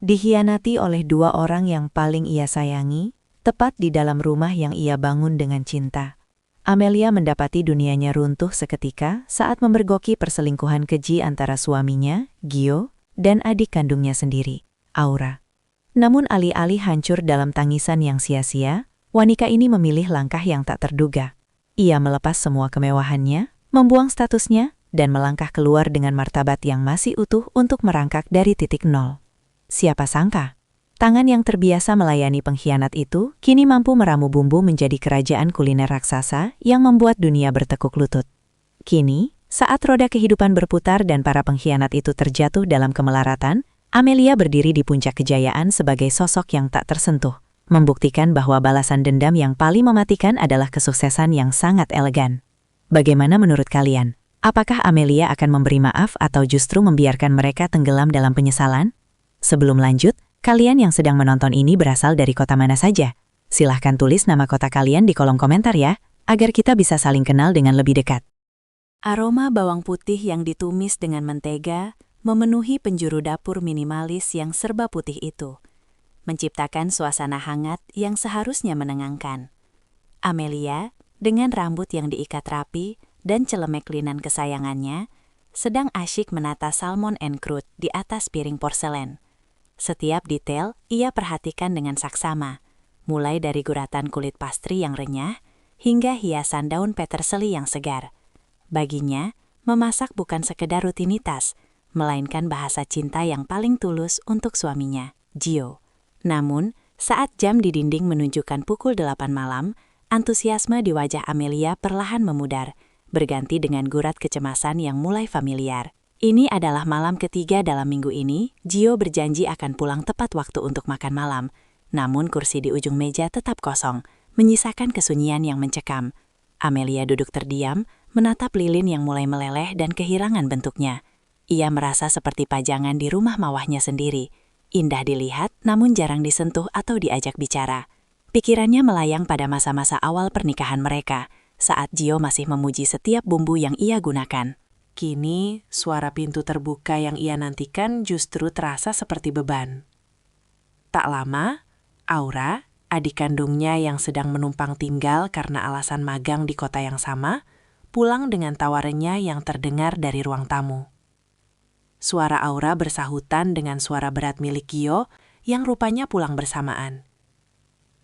Dikhianati oleh dua orang yang paling ia sayangi, tepat di dalam rumah yang ia bangun dengan cinta. Amelia mendapati dunianya runtuh seketika saat memergoki perselingkuhan keji antara suaminya, Gio, dan adik kandungnya sendiri, Aura. Namun alih-alih hancur dalam tangisan yang sia-sia, wanita ini memilih langkah yang tak terduga. Ia melepas semua kemewahannya, membuang statusnya, dan melangkah keluar dengan martabat yang masih utuh untuk merangkak dari titik nol. Siapa sangka, tangan yang terbiasa melayani pengkhianat itu kini mampu meramu bumbu menjadi kerajaan kuliner raksasa yang membuat dunia bertekuk lutut. Kini, saat roda kehidupan berputar dan para pengkhianat itu terjatuh dalam kemelaratan, Amelia berdiri di puncak kejayaan sebagai sosok yang tak tersentuh, membuktikan bahwa balasan dendam yang paling mematikan adalah kesuksesan yang sangat elegan. Bagaimana menurut kalian? Apakah Amelia akan memberi maaf atau justru membiarkan mereka tenggelam dalam penyesalan? Sebelum lanjut, kalian yang sedang menonton ini berasal dari kota mana saja? Silahkan tulis nama kota kalian di kolom komentar ya, agar kita bisa saling kenal dengan lebih dekat. Aroma bawang putih yang ditumis dengan mentega memenuhi penjuru dapur minimalis yang serba putih itu, menciptakan suasana hangat yang seharusnya menenangkan. Amelia, dengan rambut yang diikat rapi dan celemek linan kesayangannya, sedang asyik menata salmon and crude di atas piring porselen. Setiap detail ia perhatikan dengan saksama, mulai dari guratan kulit pastry yang renyah hingga hiasan daun peterseli yang segar. Baginya, memasak bukan sekedar rutinitas, melainkan bahasa cinta yang paling tulus untuk suaminya, Gio. Namun, saat jam di dinding menunjukkan pukul 8 malam, antusiasme di wajah Amelia perlahan memudar, berganti dengan gurat kecemasan yang mulai familiar. Ini adalah malam ketiga dalam minggu ini, Gio berjanji akan pulang tepat waktu untuk makan malam. Namun kursi di ujung meja tetap kosong, menyisakan kesunyian yang mencekam. Amelia duduk terdiam, menatap lilin yang mulai meleleh dan kehilangan bentuknya. Ia merasa seperti pajangan di rumah mawahnya sendiri. Indah dilihat, namun jarang disentuh atau diajak bicara. Pikirannya melayang pada masa-masa awal pernikahan mereka, saat Gio masih memuji setiap bumbu yang ia gunakan. Kini, suara pintu terbuka yang ia nantikan justru terasa seperti beban. Tak lama, Aura, adik kandungnya yang sedang menumpang tinggal karena alasan magang di kota yang sama, pulang dengan tawarannya yang terdengar dari ruang tamu. Suara Aura bersahutan dengan suara berat milik Gio yang rupanya pulang bersamaan.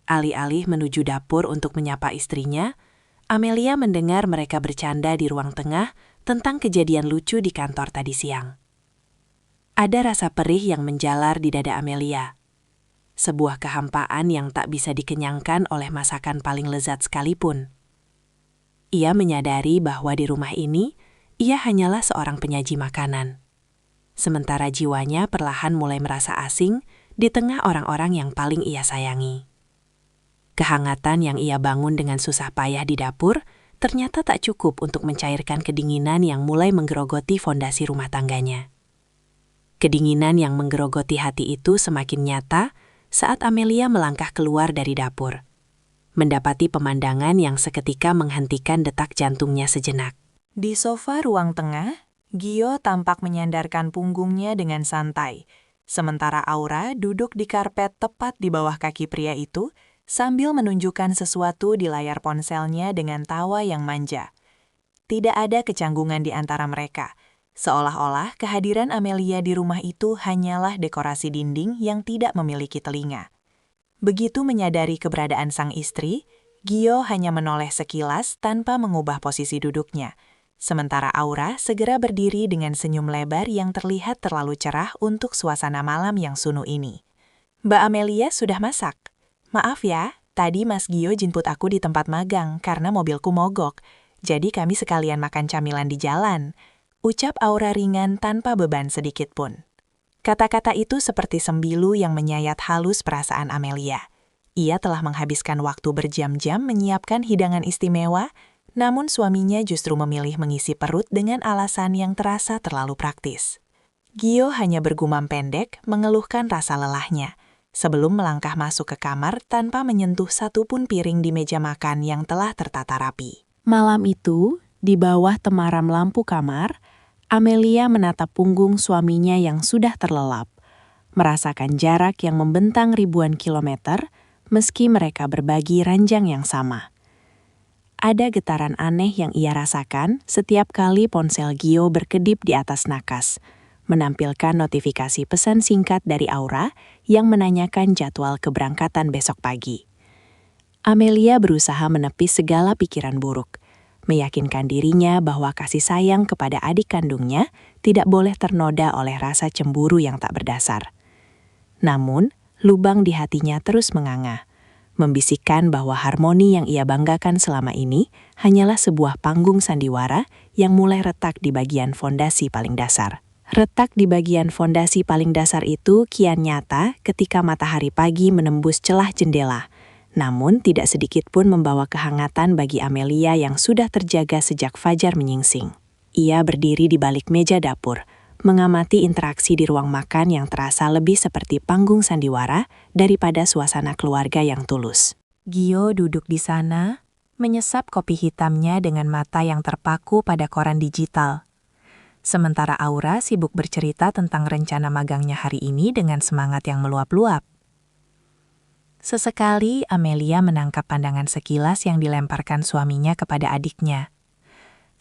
Alih-alih menuju dapur untuk menyapa istrinya, Amelia mendengar mereka bercanda di ruang tengah tentang kejadian lucu di kantor tadi siang. Ada rasa perih yang menjalar di dada Amelia. Sebuah kehampaan yang tak bisa dikenyangkan oleh masakan paling lezat sekalipun. Ia menyadari bahwa di rumah ini, ia hanyalah seorang penyaji makanan. Sementara jiwanya perlahan mulai merasa asing di tengah orang-orang yang paling ia sayangi. Kehangatan yang ia bangun dengan susah payah di dapur ternyata tak cukup untuk mencairkan kedinginan yang mulai menggerogoti fondasi rumah tangganya. Kedinginan yang menggerogoti hati itu semakin nyata saat Amelia melangkah keluar dari dapur, mendapati pemandangan yang seketika menghentikan detak jantungnya sejenak. Di sofa ruang tengah, Gio tampak menyandarkan punggungnya dengan santai, sementara Aura duduk di karpet tepat di bawah kaki pria itu, sambil menunjukkan sesuatu di layar ponselnya dengan tawa yang manja. Tidak ada kecanggungan di antara mereka, seolah-olah kehadiran Amelia di rumah itu hanyalah dekorasi dinding yang tidak memiliki telinga. Begitu menyadari keberadaan sang istri, Gio hanya menoleh sekilas tanpa mengubah posisi duduknya, sementara Aura segera berdiri dengan senyum lebar yang terlihat terlalu cerah untuk suasana malam yang sunyi ini. "Mbak Amelia sudah masak? Maaf ya, tadi Mas Gio jemput aku di tempat magang karena mobilku mogok, jadi kami sekalian makan camilan di jalan," ucap Aura ringan tanpa beban sedikit pun. Kata-kata itu seperti sembilu yang menyayat halus perasaan Amelia. Ia telah menghabiskan waktu berjam-jam menyiapkan hidangan istimewa, namun suaminya justru memilih mengisi perut dengan alasan yang terasa terlalu praktis. Gio hanya bergumam pendek, mengeluhkan rasa lelahnya, sebelum melangkah masuk ke kamar tanpa menyentuh satupun piring di meja makan yang telah tertata rapi. Malam itu, di bawah temaram lampu kamar, Amelia menatap punggung suaminya yang sudah terlelap. merasakan jarak yang membentang ribuan kilometer meski mereka berbagi ranjang yang sama. Ada getaran aneh yang ia rasakan setiap kali ponsel Gio berkedip di atas nakas, menampilkan notifikasi pesan singkat dari Aura yang menanyakan jadwal keberangkatan besok pagi. Amelia berusaha menepis segala pikiran buruk, meyakinkan dirinya bahwa kasih sayang kepada adik kandungnya tidak boleh ternoda oleh rasa cemburu yang tak berdasar. Namun, lubang di hatinya terus menganga, membisikkan bahwa harmoni yang ia banggakan selama ini hanyalah sebuah panggung sandiwara yang mulai retak di bagian fondasi paling dasar. Retak di bagian fondasi paling dasar itu kian nyata ketika matahari pagi menembus celah jendela, namun tidak sedikit pun membawa kehangatan bagi Amelia yang sudah terjaga sejak fajar menyingsing. Ia berdiri di balik meja dapur, mengamati interaksi di ruang makan yang terasa lebih seperti panggung sandiwara daripada suasana keluarga yang tulus. Gio duduk di sana, menyesap kopi hitamnya dengan mata yang terpaku pada koran digital. Sementara Aura sibuk bercerita tentang rencana magangnya hari ini dengan semangat yang meluap-luap. Sesekali Amelia menangkap pandangan sekilas yang dilemparkan suaminya kepada adiknya.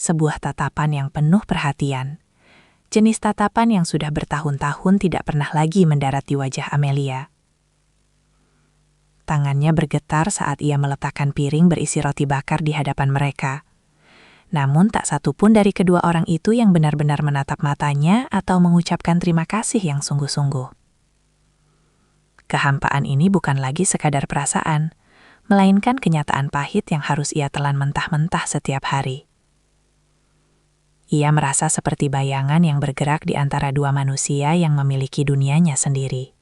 Sebuah tatapan yang penuh perhatian. Jenis tatapan yang sudah bertahun-tahun tidak pernah lagi mendarat di wajah Amelia. Tangannya bergetar saat ia meletakkan piring berisi roti bakar di hadapan mereka. Namun tak satu pun dari kedua orang itu yang benar-benar menatap matanya atau mengucapkan terima kasih yang sungguh-sungguh. Kehampaan ini bukan lagi sekadar perasaan, melainkan kenyataan pahit yang harus ia telan mentah-mentah setiap hari. Ia merasa seperti bayangan yang bergerak di antara dua manusia yang memiliki dunianya sendiri.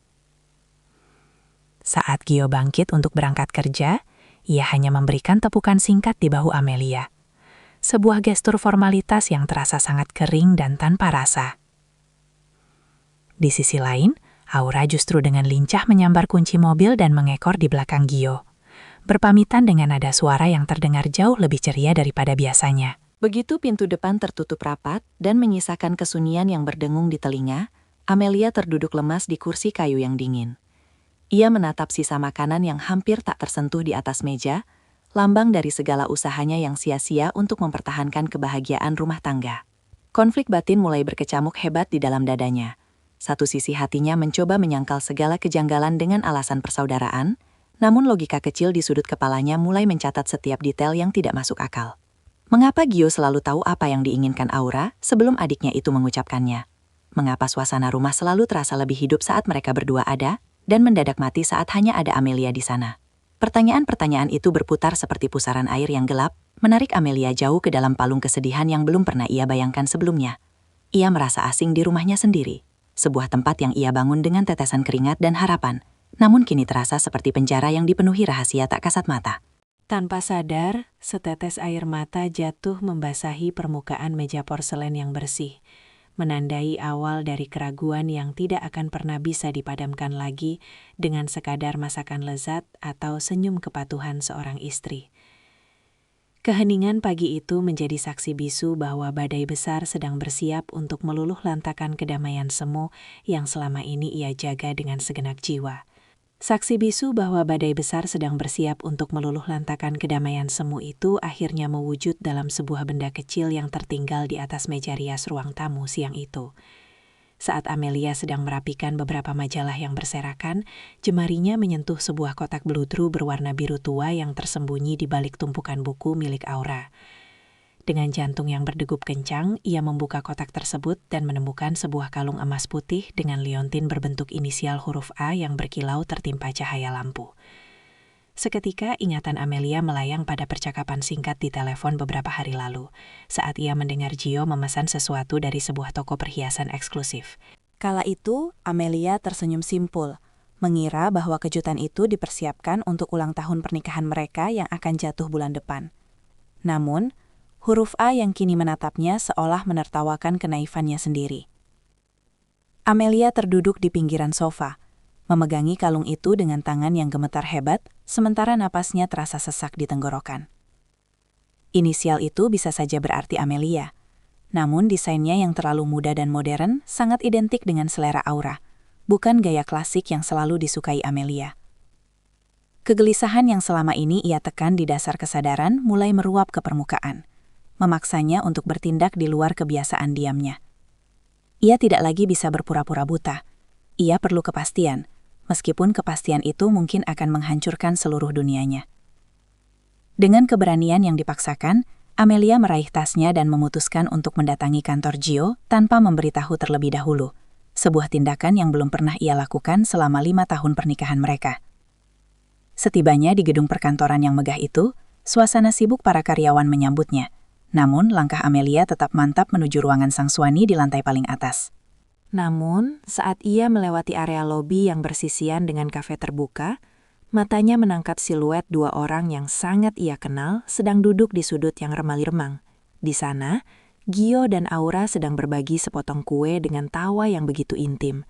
Saat Gio bangkit untuk berangkat kerja, ia hanya memberikan tepukan singkat di bahu Amelia. Sebuah gestur formalitas yang terasa sangat kering dan tanpa rasa. Di sisi lain, Aura justru dengan lincah menyambar kunci mobil dan mengekor di belakang Gio, berpamitan dengan nada suara yang terdengar jauh lebih ceria daripada biasanya. Begitu pintu depan tertutup rapat dan menyisakan kesunyian yang berdengung di telinga, Amelia terduduk lemas di kursi kayu yang dingin. Ia menatap sisa makanan yang hampir tak tersentuh di atas meja, lambang dari segala usahanya yang sia-sia untuk mempertahankan kebahagiaan rumah tangga. Konflik batin mulai berkecamuk hebat di dalam dadanya. Satu sisi hatinya mencoba menyangkal segala kejanggalan dengan alasan persaudaraan, namun logika kecil di sudut kepalanya mulai mencatat setiap detail yang tidak masuk akal. Mengapa Gio selalu tahu apa yang diinginkan Aura sebelum adiknya itu mengucapkannya? Mengapa suasana rumah selalu terasa lebih hidup saat mereka berdua ada, dan mendadak mati saat hanya ada Amelia di sana? Pertanyaan-pertanyaan itu berputar seperti pusaran air yang gelap, menarik Amelia jauh ke dalam palung kesedihan yang belum pernah ia bayangkan sebelumnya. Ia merasa asing di rumahnya sendiri. Sebuah tempat yang ia bangun dengan tetesan keringat dan harapan, namun kini terasa seperti penjara yang dipenuhi rahasia tak kasat mata. Tanpa sadar, setetes air mata jatuh membasahi permukaan meja porselen yang bersih, menandai awal dari keraguan yang tidak akan pernah bisa dipadamkan lagi dengan sekadar masakan lezat atau senyum kepatuhan seorang istri. Keheningan pagi itu menjadi saksi bisu bahwa badai besar sedang bersiap untuk meluluh lantakan kedamaian semu yang selama ini ia jaga dengan segenap jiwa. Saksi bisu bahwa badai besar sedang bersiap untuk meluluh lantakan kedamaian semu itu akhirnya mewujud dalam sebuah benda kecil yang tertinggal di atas meja rias ruang tamu siang itu. Saat Amelia sedang merapikan beberapa majalah yang berserakan, jemarinya menyentuh sebuah kotak beludru berwarna biru tua yang tersembunyi di balik tumpukan buku milik Aura. Dengan jantung yang berdegup kencang, ia membuka kotak tersebut dan menemukan sebuah kalung emas putih dengan liontin berbentuk inisial huruf A yang berkilau tertimpa cahaya lampu. Seketika ingatan Amelia melayang pada percakapan singkat di telepon beberapa hari lalu, saat ia mendengar Gio memesan sesuatu dari sebuah toko perhiasan eksklusif. Kala itu, Amelia tersenyum simpul, mengira bahwa kejutan itu dipersiapkan untuk ulang tahun pernikahan mereka yang akan jatuh bulan depan. Namun, huruf A yang kini menatapnya seolah menertawakan kenaifannya sendiri. Amelia terduduk di pinggiran sofa, memegangi kalung itu dengan tangan yang gemetar hebat, sementara napasnya terasa sesak di tenggorokan. Inisial itu bisa saja berarti Amelia, namun desainnya yang terlalu muda dan modern sangat identik dengan selera Aura, bukan gaya klasik yang selalu disukai Amelia. Kegelisahan yang selama ini ia tekan di dasar kesadaran mulai meruap ke permukaan, memaksanya untuk bertindak di luar kebiasaan diamnya. Ia tidak lagi bisa berpura-pura buta. Ia perlu kepastian, meskipun kepastian itu mungkin akan menghancurkan seluruh dunianya. Dengan keberanian yang dipaksakan, Amelia meraih tasnya dan memutuskan untuk mendatangi kantor Gio tanpa memberitahu terlebih dahulu, sebuah tindakan yang belum pernah ia lakukan selama 5 tahun pernikahan mereka. Setibanya di gedung perkantoran yang megah itu, suasana sibuk para karyawan menyambutnya. Namun, langkah Amelia tetap mantap menuju ruangan sang suami di lantai paling atas. Namun, saat ia melewati area lobi yang bersisian dengan kafe terbuka, matanya menangkap siluet 2 orang yang sangat ia kenal sedang duduk di sudut yang remang-remang. Di sana, Gio dan Aura sedang berbagi sepotong kue dengan tawa yang begitu intim.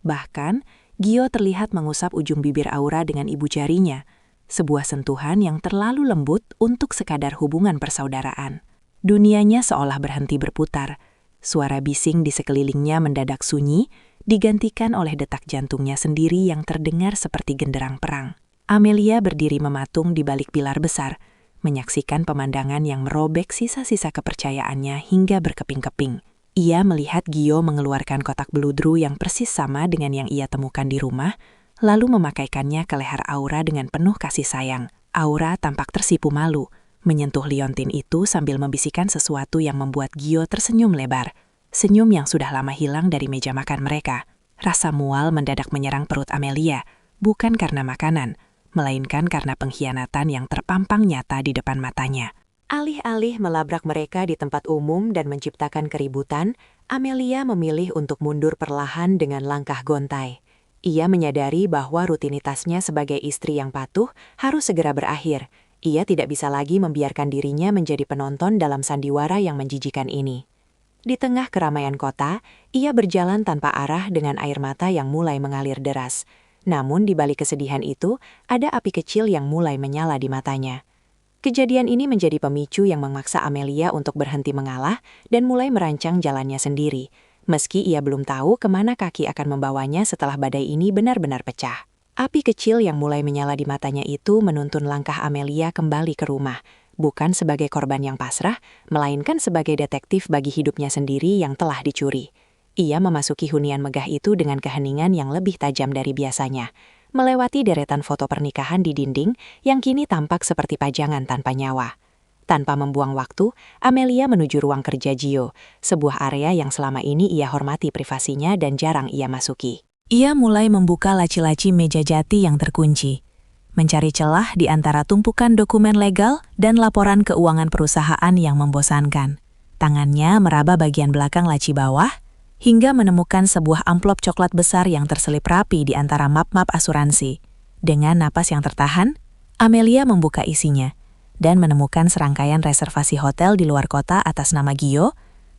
Bahkan, Gio terlihat mengusap ujung bibir Aura dengan ibu jarinya, sebuah sentuhan yang terlalu lembut untuk sekadar hubungan persaudaraan. Dunianya seolah berhenti berputar. Suara bising di sekelilingnya mendadak sunyi, digantikan oleh detak jantungnya sendiri yang terdengar seperti genderang perang. Amelia berdiri mematung di balik pilar besar, menyaksikan pemandangan yang merobek sisa-sisa kepercayaannya hingga berkeping-keping. Ia melihat Gio mengeluarkan kotak beludru yang persis sama dengan yang ia temukan di rumah, lalu memakaikannya ke leher Aura dengan penuh kasih sayang. Aura tampak tersipu malu, menyentuh liontin itu sambil membisikkan sesuatu yang membuat Gio tersenyum lebar. Senyum yang sudah lama hilang dari meja makan mereka. Rasa mual mendadak menyerang perut Amelia, bukan karena makanan, melainkan karena pengkhianatan yang terpampang nyata di depan matanya. Alih-alih melabrak mereka di tempat umum dan menciptakan keributan, Amelia memilih untuk mundur perlahan dengan langkah gontai. Ia menyadari bahwa rutinitasnya sebagai istri yang patuh harus segera berakhir. Ia tidak bisa lagi membiarkan dirinya menjadi penonton dalam sandiwara yang menjijikan ini. Di tengah keramaian kota, ia berjalan tanpa arah dengan air mata yang mulai mengalir deras. Namun di balik kesedihan itu, ada api kecil yang mulai menyala di matanya. Kejadian ini menjadi pemicu yang memaksa Amelia untuk berhenti mengalah dan mulai merancang jalannya sendiri, meski ia belum tahu kemana kaki akan membawanya setelah badai ini benar-benar pecah. Api kecil yang mulai menyala di matanya itu menuntun langkah Amelia kembali ke rumah, bukan sebagai korban yang pasrah, melainkan sebagai detektif bagi hidupnya sendiri yang telah dicuri. Ia memasuki hunian megah itu dengan keheningan yang lebih tajam dari biasanya, melewati deretan foto pernikahan di dinding yang kini tampak seperti pajangan tanpa nyawa. Tanpa membuang waktu, Amelia menuju ruang kerja Gio, sebuah area yang selama ini ia hormati privasinya dan jarang ia masuki. Ia mulai membuka laci-laci meja jati yang terkunci, mencari celah di antara tumpukan dokumen legal dan laporan keuangan perusahaan yang membosankan. Tangannya meraba bagian belakang laci bawah, hingga menemukan sebuah amplop coklat besar yang terselip rapi di antara map-map asuransi. Dengan napas yang tertahan, Amelia membuka isinya dan menemukan serangkaian reservasi hotel di luar kota atas nama Gio,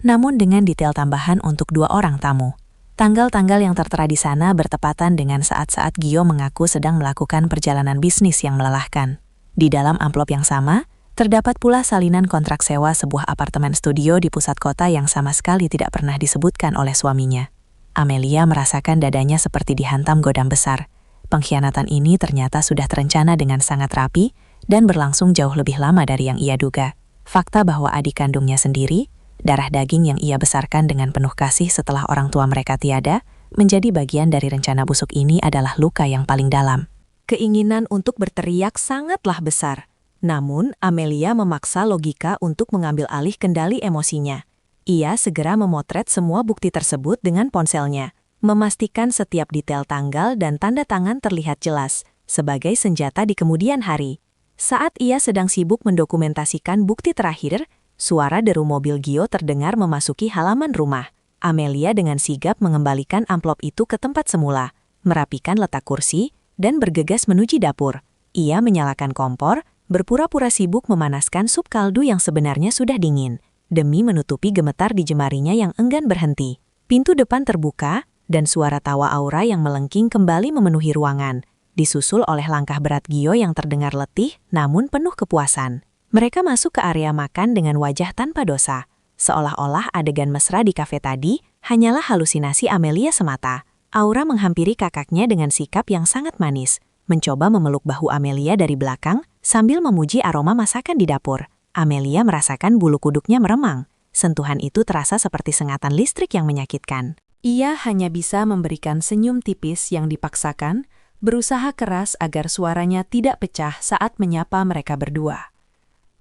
namun dengan detail tambahan untuk 2 orang tamu. Tanggal-tanggal yang tertera di sana bertepatan dengan saat-saat Gio mengaku sedang melakukan perjalanan bisnis yang melelahkan. Di dalam amplop yang sama, terdapat pula salinan kontrak sewa sebuah apartemen studio di pusat kota yang sama sekali tidak pernah disebutkan oleh suaminya. Amelia merasakan dadanya seperti dihantam godam besar. Pengkhianatan ini ternyata sudah terencana dengan sangat rapi dan berlangsung jauh lebih lama dari yang ia duga. Fakta bahwa adik kandungnya sendiri, darah daging yang ia besarkan dengan penuh kasih setelah orang tua mereka tiada, menjadi bagian dari rencana busuk ini adalah luka yang paling dalam. Keinginan untuk berteriak sangatlah besar. Namun, Amelia memaksa logika untuk mengambil alih kendali emosinya. Ia segera memotret semua bukti tersebut dengan ponselnya, memastikan setiap detail tanggal dan tanda tangan terlihat jelas, sebagai senjata di kemudian hari. Saat ia sedang sibuk mendokumentasikan bukti terakhir, suara deru mobil Gio terdengar memasuki halaman rumah. Amelia dengan sigap mengembalikan amplop itu ke tempat semula, merapikan letak kursi, dan bergegas menuju dapur. Ia menyalakan kompor, berpura-pura sibuk memanaskan sup kaldu yang sebenarnya sudah dingin, demi menutupi gemetar di jemarinya yang enggan berhenti. Pintu depan terbuka, dan suara tawa Aura yang melengking kembali memenuhi ruangan, disusul oleh langkah berat Gio yang terdengar letih namun penuh kepuasan. Mereka masuk ke area makan dengan wajah tanpa dosa, seolah-olah adegan mesra di kafe tadi hanyalah halusinasi Amelia semata. Aura menghampiri kakaknya dengan sikap yang sangat manis, mencoba memeluk bahu Amelia dari belakang sambil memuji aroma masakan di dapur. Amelia merasakan bulu kuduknya meremang. Sentuhan itu terasa seperti sengatan listrik yang menyakitkan. Ia hanya bisa memberikan senyum tipis yang dipaksakan, berusaha keras agar suaranya tidak pecah saat menyapa mereka berdua.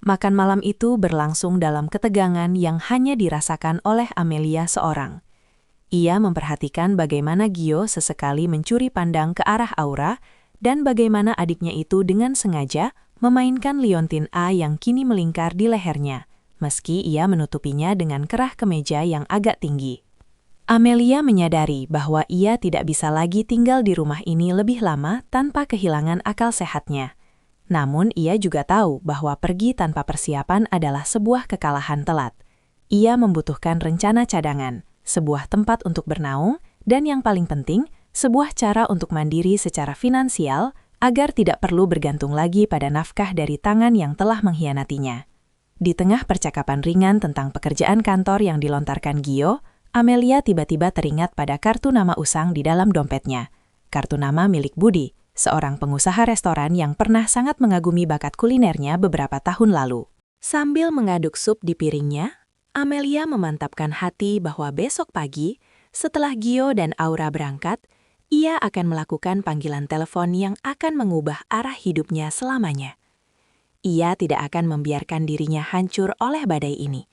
Makan malam itu berlangsung dalam ketegangan yang hanya dirasakan oleh Amelia seorang. Ia memperhatikan bagaimana Gio sesekali mencuri pandang ke arah Aura dan bagaimana adiknya itu dengan sengaja memainkan liontin A yang kini melingkar di lehernya, meski ia menutupinya dengan kerah kemeja yang agak tinggi. Amelia menyadari bahwa ia tidak bisa lagi tinggal di rumah ini lebih lama tanpa kehilangan akal sehatnya. Namun ia juga tahu bahwa pergi tanpa persiapan adalah sebuah kekalahan telat. Ia membutuhkan rencana cadangan, sebuah tempat untuk bernaung, dan yang paling penting, sebuah cara untuk mandiri secara finansial agar tidak perlu bergantung lagi pada nafkah dari tangan yang telah mengkhianatinya. Di tengah percakapan ringan tentang pekerjaan kantor yang dilontarkan Gio, Amelia tiba-tiba teringat pada kartu nama usang di dalam dompetnya. Kartu nama milik Budi, seorang pengusaha restoran yang pernah sangat mengagumi bakat kulinernya beberapa tahun lalu. Sambil mengaduk sup di piringnya, Amelia memantapkan hati bahwa besok pagi, setelah Gio dan Aura berangkat, ia akan melakukan panggilan telepon yang akan mengubah arah hidupnya selamanya. Ia tidak akan membiarkan dirinya hancur oleh badai ini.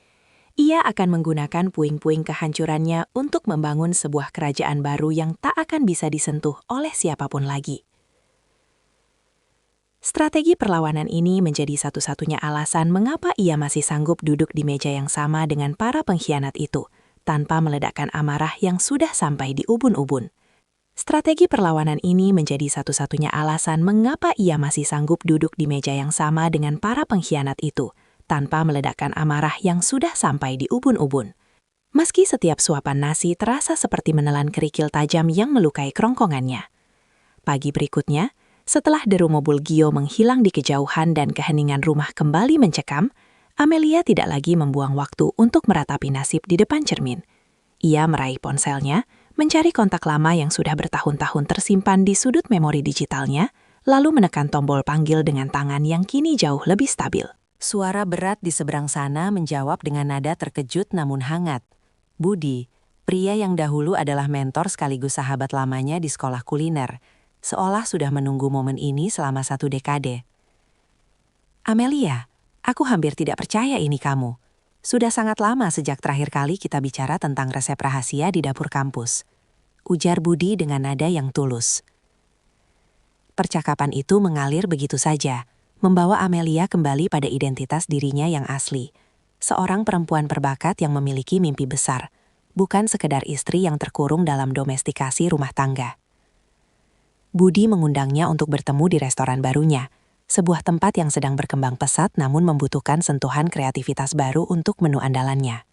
Ia akan menggunakan puing-puing kehancurannya untuk membangun sebuah kerajaan baru yang tak akan bisa disentuh oleh siapapun lagi. Strategi perlawanan ini menjadi satu-satunya alasan mengapa ia masih sanggup duduk di meja yang sama dengan para pengkhianat itu, tanpa meledakkan amarah yang sudah sampai di ubun-ubun. Strategi perlawanan ini menjadi satu-satunya alasan mengapa ia masih sanggup duduk di meja yang sama dengan para pengkhianat itu, tanpa meledakkan amarah yang sudah sampai di ubun-ubun. Meski setiap suapan nasi terasa seperti menelan kerikil tajam yang melukai kerongkongannya. Pagi berikutnya, setelah deru mobil Gio menghilang di kejauhan dan keheningan rumah kembali mencekam, Amelia tidak lagi membuang waktu untuk meratapi nasib di depan cermin. Ia meraih ponselnya, mencari kontak lama yang sudah bertahun-tahun tersimpan di sudut memori digitalnya, lalu menekan tombol panggil dengan tangan yang kini jauh lebih stabil. Suara berat di seberang sana menjawab dengan nada terkejut namun hangat. Budi, pria yang dahulu adalah mentor sekaligus sahabat lamanya di sekolah kuliner, seolah sudah menunggu momen ini selama 1 dekade. Amelia, aku hampir tidak percaya ini kamu. Sudah sangat lama sejak terakhir kali kita bicara tentang resep rahasia di dapur kampus. Ujar Budi dengan nada yang tulus. Percakapan itu mengalir begitu saja, membawa Amelia kembali pada identitas dirinya yang asli. Seorang perempuan berbakat yang memiliki mimpi besar, bukan sekedar istri yang terkurung dalam domestikasi rumah tangga. Budi mengundangnya untuk bertemu di restoran barunya, sebuah tempat yang sedang berkembang pesat namun membutuhkan sentuhan kreativitas baru untuk menu andalannya.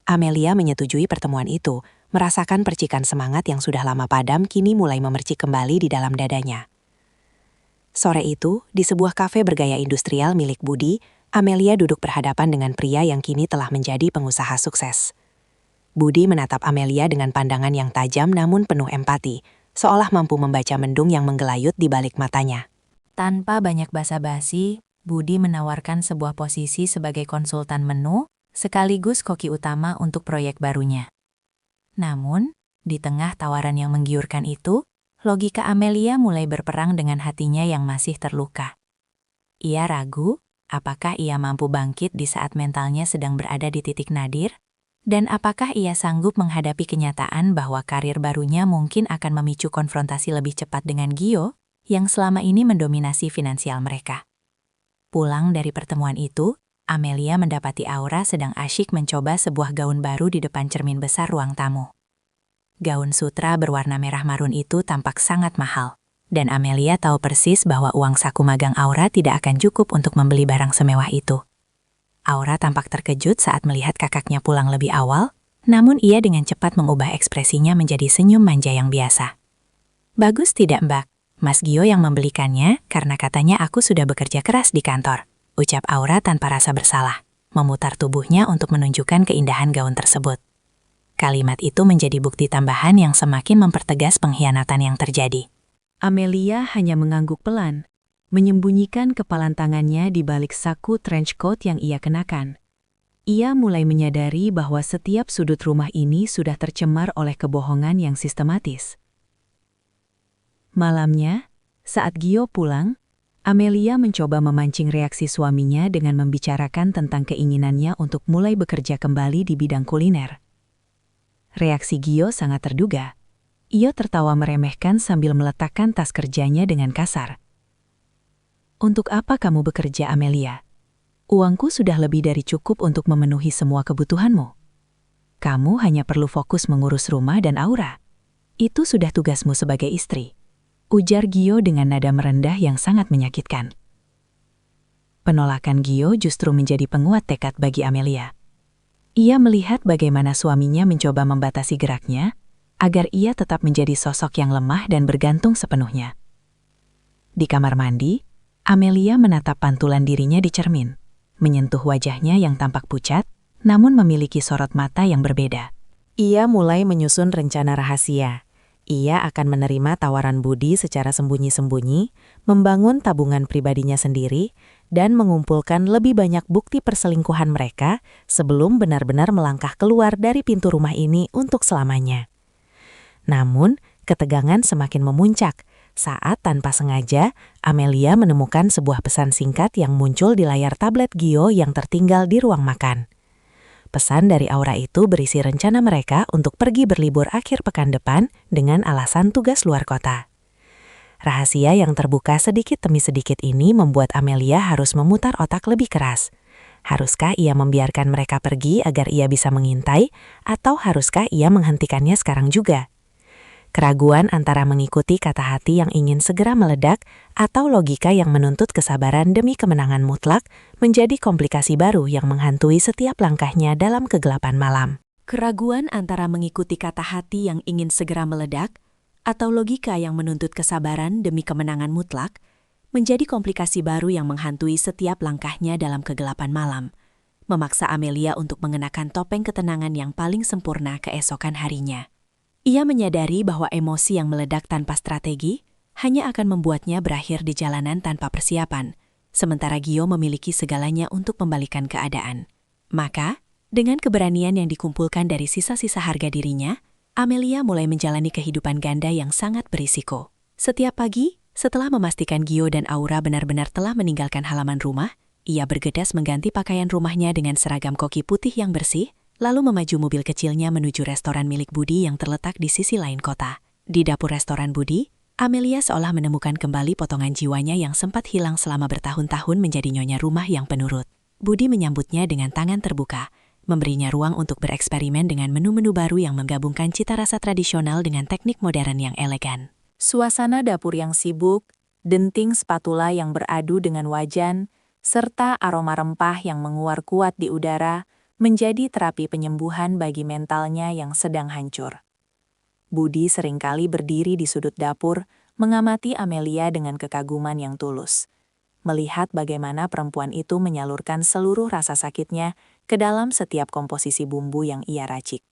Amelia menyetujui pertemuan itu, merasakan percikan semangat yang sudah lama padam kini mulai memercik kembali di dalam dadanya. Sore itu, di sebuah kafe bergaya industrial milik Budi, Amelia duduk berhadapan dengan pria yang kini telah menjadi pengusaha sukses. Budi menatap Amelia dengan pandangan yang tajam namun penuh empati, seolah mampu membaca mendung yang menggelayut di balik matanya. Tanpa banyak basa-basi, Budi menawarkan sebuah posisi sebagai konsultan menu, sekaligus koki utama untuk proyek barunya. Namun, di tengah tawaran yang menggiurkan itu, logika Amelia mulai berperang dengan hatinya yang masih terluka. Ia ragu, apakah ia mampu bangkit di saat mentalnya sedang berada di titik nadir? Dan apakah ia sanggup menghadapi kenyataan bahwa karir barunya mungkin akan memicu konfrontasi lebih cepat dengan Gio, yang selama ini mendominasi finansial mereka. Pulang dari pertemuan itu, Amelia mendapati Aura sedang asyik mencoba sebuah gaun baru di depan cermin besar ruang tamu. Gaun sutra berwarna merah marun itu tampak sangat mahal, dan Amelia tahu persis bahwa uang saku magang Aura tidak akan cukup untuk membeli barang semewah itu. Aura tampak terkejut saat melihat kakaknya pulang lebih awal, namun ia dengan cepat mengubah ekspresinya menjadi senyum manja yang biasa. Bagus tidak, Mbak? Mas Gio yang membelikannya karena katanya aku sudah bekerja keras di kantor, ucap Aura tanpa rasa bersalah, memutar tubuhnya untuk menunjukkan keindahan gaun tersebut. Kalimat itu menjadi bukti tambahan yang semakin mempertegas pengkhianatan yang terjadi. Amelia hanya mengangguk pelan, menyembunyikan kepalan tangannya di balik saku trench coat yang ia kenakan. Ia mulai menyadari bahwa setiap sudut rumah ini sudah tercemar oleh kebohongan yang sistematis. Malamnya, saat Gio pulang, Amelia mencoba memancing reaksi suaminya dengan membicarakan tentang keinginannya untuk mulai bekerja kembali di bidang kuliner. Reaksi Gio sangat terduga. Ia tertawa meremehkan sambil meletakkan tas kerjanya dengan kasar. "Untuk apa kamu bekerja, Amelia? Uangku sudah lebih dari cukup untuk memenuhi semua kebutuhanmu. Kamu hanya perlu fokus mengurus rumah dan Aura. Itu sudah tugasmu sebagai istri," ujar Gio dengan nada merendah yang sangat menyakitkan. Penolakan Gio justru menjadi penguat tekad bagi Amelia. Ia melihat bagaimana suaminya mencoba membatasi geraknya, agar ia tetap menjadi sosok yang lemah dan bergantung sepenuhnya. Di kamar mandi, Amelia menatap pantulan dirinya di cermin, menyentuh wajahnya yang tampak pucat, namun memiliki sorot mata yang berbeda. Ia mulai menyusun rencana rahasia. Ia akan menerima tawaran Budi secara sembunyi-sembunyi, membangun tabungan pribadinya sendiri, dan mengumpulkan lebih banyak bukti perselingkuhan mereka sebelum benar-benar melangkah keluar dari pintu rumah ini untuk selamanya. Namun, ketegangan semakin memuncak saat tanpa sengaja Amelia menemukan sebuah pesan singkat yang muncul di layar tablet Gio yang tertinggal di ruang makan. Pesan dari Aura itu berisi rencana mereka untuk pergi berlibur akhir pekan depan dengan alasan tugas luar kota. Rahasia yang terbuka sedikit demi sedikit ini membuat Amelia harus memutar otak lebih keras. Haruskah ia membiarkan mereka pergi agar ia bisa mengintai, atau haruskah ia menghentikannya sekarang juga? Keraguan antara mengikuti kata hati yang ingin segera meledak atau logika yang menuntut kesabaran demi kemenangan mutlak menjadi komplikasi baru yang menghantui setiap langkahnya dalam kegelapan malam. Keraguan antara mengikuti kata hati yang ingin segera meledak atau logika yang menuntut kesabaran demi kemenangan mutlak menjadi komplikasi baru yang menghantui setiap langkahnya dalam kegelapan malam, memaksa Amelia untuk mengenakan topeng ketenangan yang paling sempurna keesokan harinya. Ia menyadari bahwa emosi yang meledak tanpa strategi hanya akan membuatnya berakhir di jalanan tanpa persiapan, sementara Gio memiliki segalanya untuk membalikan keadaan. Maka, dengan keberanian yang dikumpulkan dari sisa-sisa harga dirinya, Amelia mulai menjalani kehidupan ganda yang sangat berisiko. Setiap pagi, setelah memastikan Gio dan Aura benar-benar telah meninggalkan halaman rumah, ia bergegas mengganti pakaian rumahnya dengan seragam koki putih yang bersih, lalu memaju mobil kecilnya menuju restoran milik Budi yang terletak di sisi lain kota. Di dapur restoran Budi, Amelia seolah menemukan kembali potongan jiwanya yang sempat hilang selama bertahun-tahun menjadi nyonya rumah yang penurut. Budi menyambutnya dengan tangan terbuka, memberinya ruang untuk bereksperimen dengan menu-menu baru yang menggabungkan cita rasa tradisional dengan teknik modern yang elegan. Suasana dapur yang sibuk, denting spatula yang beradu dengan wajan, serta aroma rempah yang menguar kuat di udara, menjadi terapi penyembuhan bagi mentalnya yang sedang hancur. Budi seringkali berdiri di sudut dapur, mengamati Amelia dengan kekaguman yang tulus, melihat bagaimana perempuan itu menyalurkan seluruh rasa sakitnya ke dalam setiap komposisi bumbu yang ia racik.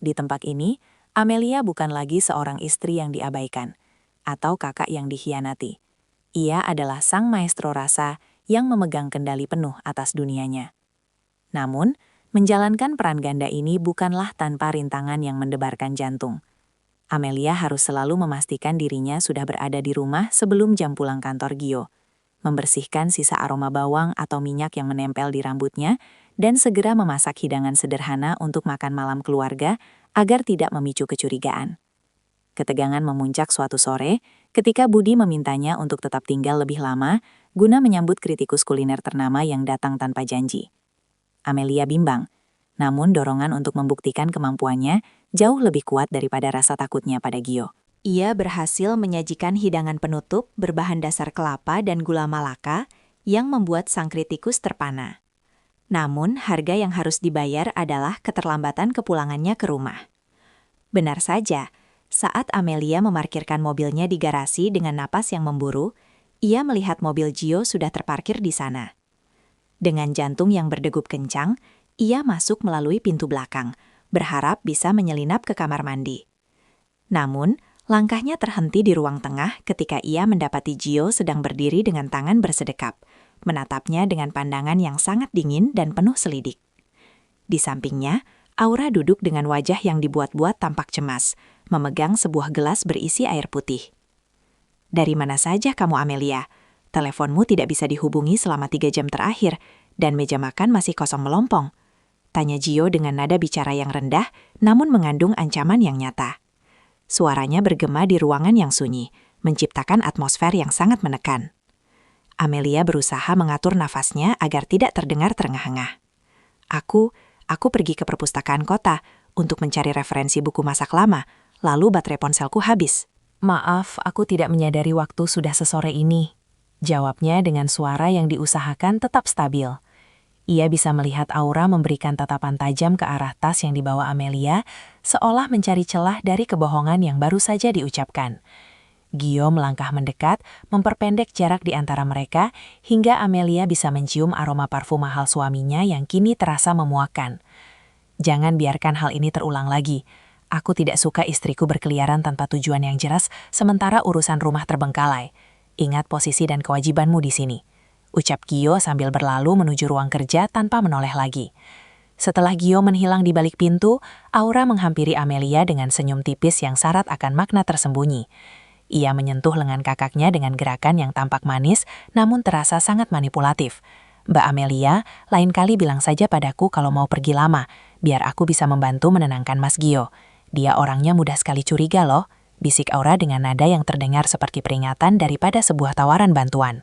Di tempat ini, Amelia bukan lagi seorang istri yang diabaikan, atau kakak yang dikhianati. Ia adalah sang maestro rasa yang memegang kendali penuh atas dunianya. Namun, menjalankan peran ganda ini bukanlah tanpa rintangan yang mendebarkan jantung. Amelia harus selalu memastikan dirinya sudah berada di rumah sebelum jam pulang kantor Gio, membersihkan sisa aroma bawang atau minyak yang menempel di rambutnya, dan segera memasak hidangan sederhana untuk makan malam keluarga agar tidak memicu kecurigaan. Ketegangan memuncak suatu sore ketika Budi memintanya untuk tetap tinggal lebih lama guna menyambut kritikus kuliner ternama yang datang tanpa janji. Amelia bimbang, namun dorongan untuk membuktikan kemampuannya jauh lebih kuat daripada rasa takutnya pada Gio. Ia berhasil menyajikan hidangan penutup berbahan dasar kelapa dan gula Malaka yang membuat sang kritikus terpana. Namun, harga yang harus dibayar adalah keterlambatan kepulangannya ke rumah. Benar saja, saat Amelia memarkirkan mobilnya di garasi dengan napas yang memburu, ia melihat mobil Gio sudah terparkir di sana. Dengan jantung yang berdegup kencang, ia masuk melalui pintu belakang, berharap bisa menyelinap ke kamar mandi. Namun, langkahnya terhenti di ruang tengah ketika ia mendapati Gio sedang berdiri dengan tangan bersedekap, menatapnya dengan pandangan yang sangat dingin dan penuh selidik. Di sampingnya, Aura duduk dengan wajah yang dibuat-buat tampak cemas, memegang sebuah gelas berisi air putih. "Dari mana saja kamu, Amelia? Teleponmu tidak bisa dihubungi selama 3 jam terakhir, dan meja makan masih kosong melompong," tanya Gio dengan nada bicara yang rendah, namun mengandung ancaman yang nyata. Suaranya bergema di ruangan yang sunyi, menciptakan atmosfer yang sangat menekan. Amelia berusaha mengatur nafasnya agar tidak terdengar terengah-engah. Aku pergi ke perpustakaan kota untuk mencari referensi buku masak lama, lalu baterai ponselku habis." "Maaf, aku tidak menyadari waktu sudah sesore ini," jawabnya dengan suara yang diusahakan tetap stabil. Ia bisa melihat Aura memberikan tatapan tajam ke arah tas yang dibawa Amelia, seolah mencari celah dari kebohongan yang baru saja diucapkan. Gio melangkah mendekat, memperpendek jarak di antara mereka, hingga Amelia bisa mencium aroma parfum mahal suaminya yang kini terasa memuakkan. "Jangan biarkan hal ini terulang lagi. Aku tidak suka istriku berkeliaran tanpa tujuan yang jelas, sementara urusan rumah terbengkalai. Ingat posisi dan kewajibanmu di sini," ucap Gio sambil berlalu menuju ruang kerja tanpa menoleh lagi. Setelah Gio menghilang di balik pintu, Aura menghampiri Amelia dengan senyum tipis yang syarat akan makna tersembunyi. Ia menyentuh lengan kakaknya dengan gerakan yang tampak manis, namun terasa sangat manipulatif. "Mbak Amelia, lain kali bilang saja padaku kalau mau pergi lama, biar aku bisa membantu menenangkan Mas Gio. Dia orangnya mudah sekali curiga loh," bisik Aura dengan nada yang terdengar seperti peringatan daripada sebuah tawaran bantuan.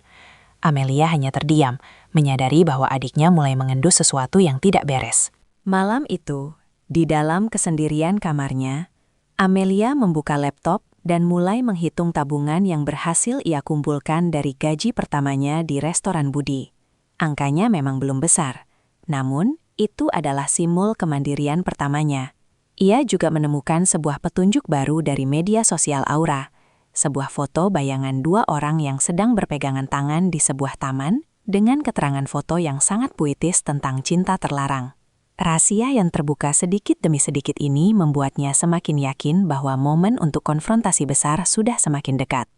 Amelia hanya terdiam, menyadari bahwa adiknya mulai mengendus sesuatu yang tidak beres. Malam itu, di dalam kesendirian kamarnya, Amelia membuka laptop dan mulai menghitung tabungan yang berhasil ia kumpulkan dari gaji pertamanya di restoran Budi. Angkanya memang belum besar, namun itu adalah simbol kemandirian pertamanya. Ia juga menemukan sebuah petunjuk baru dari media sosial Aura, sebuah foto bayangan 2 orang yang sedang berpegangan tangan di sebuah taman dengan keterangan foto yang sangat puitis tentang cinta terlarang. Rahasia yang terbuka sedikit demi sedikit ini membuatnya semakin yakin bahwa momen untuk konfrontasi besar sudah semakin dekat.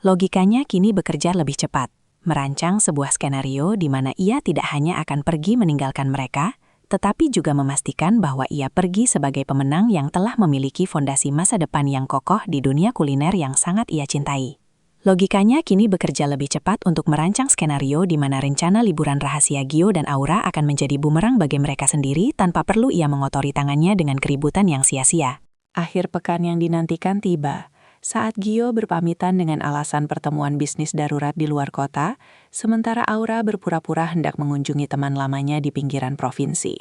Logikanya kini bekerja lebih cepat, merancang sebuah skenario di mana ia tidak hanya akan pergi meninggalkan mereka, tetapi juga memastikan bahwa ia pergi sebagai pemenang yang telah memiliki fondasi masa depan yang kokoh di dunia kuliner yang sangat ia cintai. Logikanya kini bekerja lebih cepat untuk merancang skenario di mana rencana liburan rahasia Gio dan Aura akan menjadi bumerang bagi mereka sendiri tanpa perlu ia mengotori tangannya dengan keributan yang sia-sia. Akhir pekan yang dinantikan tiba. Saat Gio berpamitan dengan alasan pertemuan bisnis darurat di luar kota, sementara Aura berpura-pura hendak mengunjungi teman lamanya di pinggiran provinsi.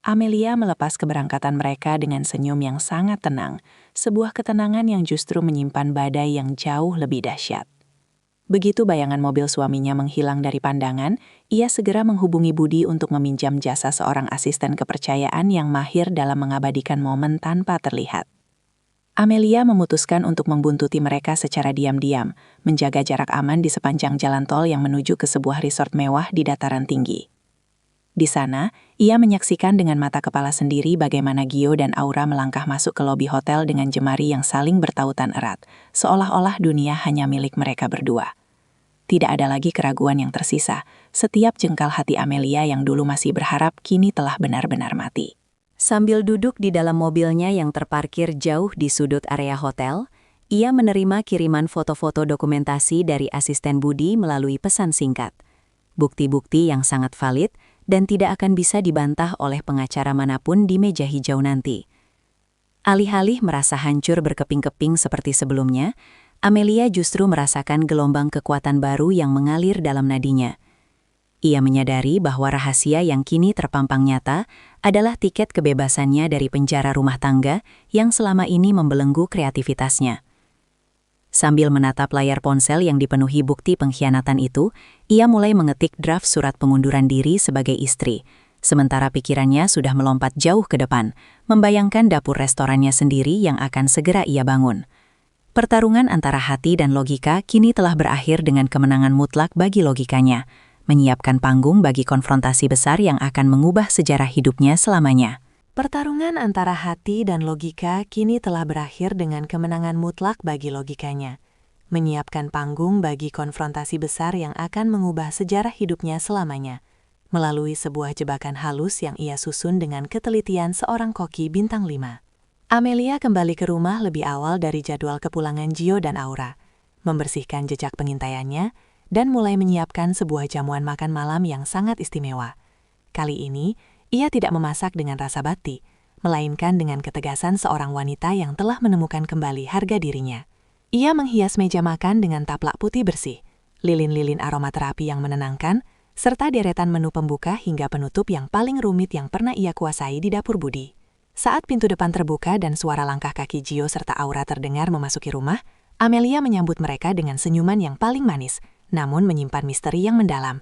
Amelia melepas keberangkatan mereka dengan senyum yang sangat tenang, sebuah ketenangan yang justru menyimpan badai yang jauh lebih dahsyat. Begitu bayangan mobil suaminya menghilang dari pandangan, ia segera menghubungi Budi untuk meminjam jasa seorang asisten kepercayaan yang mahir dalam mengabadikan momen tanpa terlihat. Amelia memutuskan untuk membuntuti mereka secara diam-diam, menjaga jarak aman di sepanjang jalan tol yang menuju ke sebuah resort mewah di dataran tinggi. Di sana, ia menyaksikan dengan mata kepala sendiri bagaimana Gio dan Aura melangkah masuk ke lobi hotel dengan jemari yang saling bertautan erat, seolah-olah dunia hanya milik mereka berdua. Tidak ada lagi keraguan yang tersisa, setiap jengkal hati Amelia yang dulu masih berharap kini telah benar-benar mati. Sambil duduk di dalam mobilnya yang terparkir jauh di sudut area hotel, ia menerima kiriman foto-foto dokumentasi dari asisten Budi melalui pesan singkat. Bukti-bukti yang sangat valid dan tidak akan bisa dibantah oleh pengacara manapun di meja hijau nanti. Alih-alih merasa hancur berkeping-keping seperti sebelumnya, Amelia justru merasakan gelombang kekuatan baru yang mengalir dalam nadinya. Ia menyadari bahwa rahasia yang kini terpampang nyata adalah tiket kebebasannya dari penjara rumah tangga yang selama ini membelenggu kreativitasnya. Sambil menatap layar ponsel yang dipenuhi bukti pengkhianatan itu, ia mulai mengetik draft surat pengunduran diri sebagai istri, sementara pikirannya sudah melompat jauh ke depan, membayangkan dapur restorannya sendiri yang akan segera ia bangun. Pertarungan antara hati dan logika kini telah berakhir dengan kemenangan mutlak bagi logikanya, menyiapkan panggung bagi konfrontasi besar yang akan mengubah sejarah hidupnya selamanya. Pertarungan antara hati dan logika kini telah berakhir dengan kemenangan mutlak bagi logikanya, menyiapkan panggung bagi konfrontasi besar yang akan mengubah sejarah hidupnya selamanya, melalui sebuah jebakan halus yang ia susun dengan ketelitian seorang koki bintang 5. Amelia kembali ke rumah lebih awal dari jadwal kepulangan Gio dan Aura, membersihkan jejak pengintaiannya, dan mulai menyiapkan sebuah jamuan makan malam yang sangat istimewa. Kali ini, ia tidak memasak dengan rasa bati, melainkan dengan ketegasan seorang wanita yang telah menemukan kembali harga dirinya. Ia menghias meja makan dengan taplak putih bersih, lilin-lilin aromaterapi yang menenangkan, serta deretan menu pembuka hingga penutup yang paling rumit yang pernah ia kuasai di dapur Budi. Saat pintu depan terbuka dan suara langkah kaki Gio serta Aura terdengar memasuki rumah, Amelia menyambut mereka dengan senyuman yang paling manis, namun menyimpan misteri yang mendalam.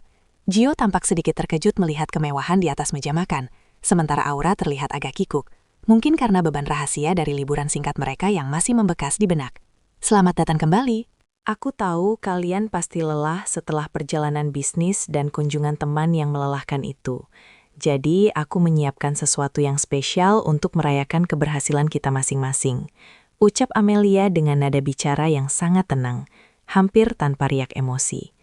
Gio tampak sedikit terkejut melihat kemewahan di atas meja makan, sementara Aura terlihat agak kikuk, mungkin karena beban rahasia dari liburan singkat mereka yang masih membekas di benak. Selamat datang kembali. Aku tahu kalian pasti lelah setelah perjalanan bisnis dan kunjungan teman yang melelahkan itu. Jadi, aku menyiapkan sesuatu yang spesial untuk merayakan keberhasilan kita masing-masing. Ucap Amelia dengan nada bicara yang sangat tenang, hampir tanpa riak emosi.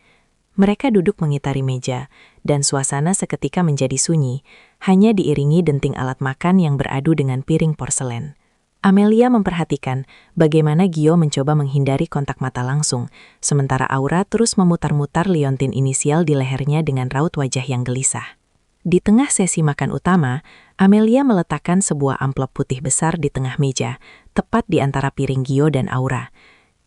Mereka duduk mengitari meja, dan suasana seketika menjadi sunyi, hanya diiringi denting alat makan yang beradu dengan piring porselen. Amelia memperhatikan bagaimana Gio mencoba menghindari kontak mata langsung, sementara Aura terus memutar-mutar liontin inisial di lehernya dengan raut wajah yang gelisah. Di tengah sesi makan utama, Amelia meletakkan sebuah amplop putih besar di tengah meja, tepat di antara piring Gio dan Aura.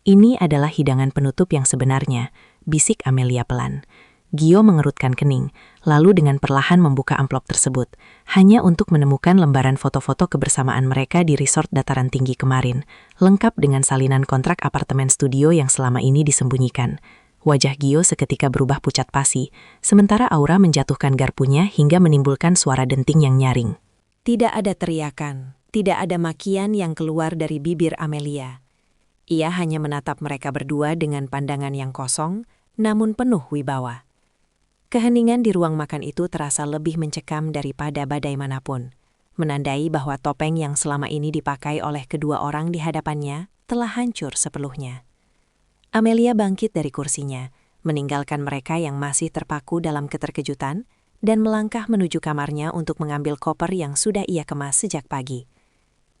Ini adalah hidangan penutup yang sebenarnya, bisik Amelia pelan. Gio mengerutkan kening, lalu dengan perlahan membuka amplop tersebut, hanya untuk menemukan lembaran foto-foto kebersamaan mereka di resort dataran tinggi kemarin, lengkap dengan salinan kontrak apartemen studio yang selama ini disembunyikan. Wajah Gio seketika berubah pucat pasi, sementara Aura menjatuhkan garpunya hingga menimbulkan suara denting yang nyaring. Tidak ada teriakan, tidak ada makian yang keluar dari bibir Amelia. Ia hanya menatap mereka berdua dengan pandangan yang kosong, namun penuh wibawa. Keheningan di ruang makan itu terasa lebih mencekam daripada badai manapun, menandai bahwa topeng yang selama ini dipakai oleh kedua orang di hadapannya telah hancur sepenuhnya. Amelia bangkit dari kursinya, meninggalkan mereka yang masih terpaku dalam keterkejutan, dan melangkah menuju kamarnya untuk mengambil koper yang sudah ia kemas sejak pagi.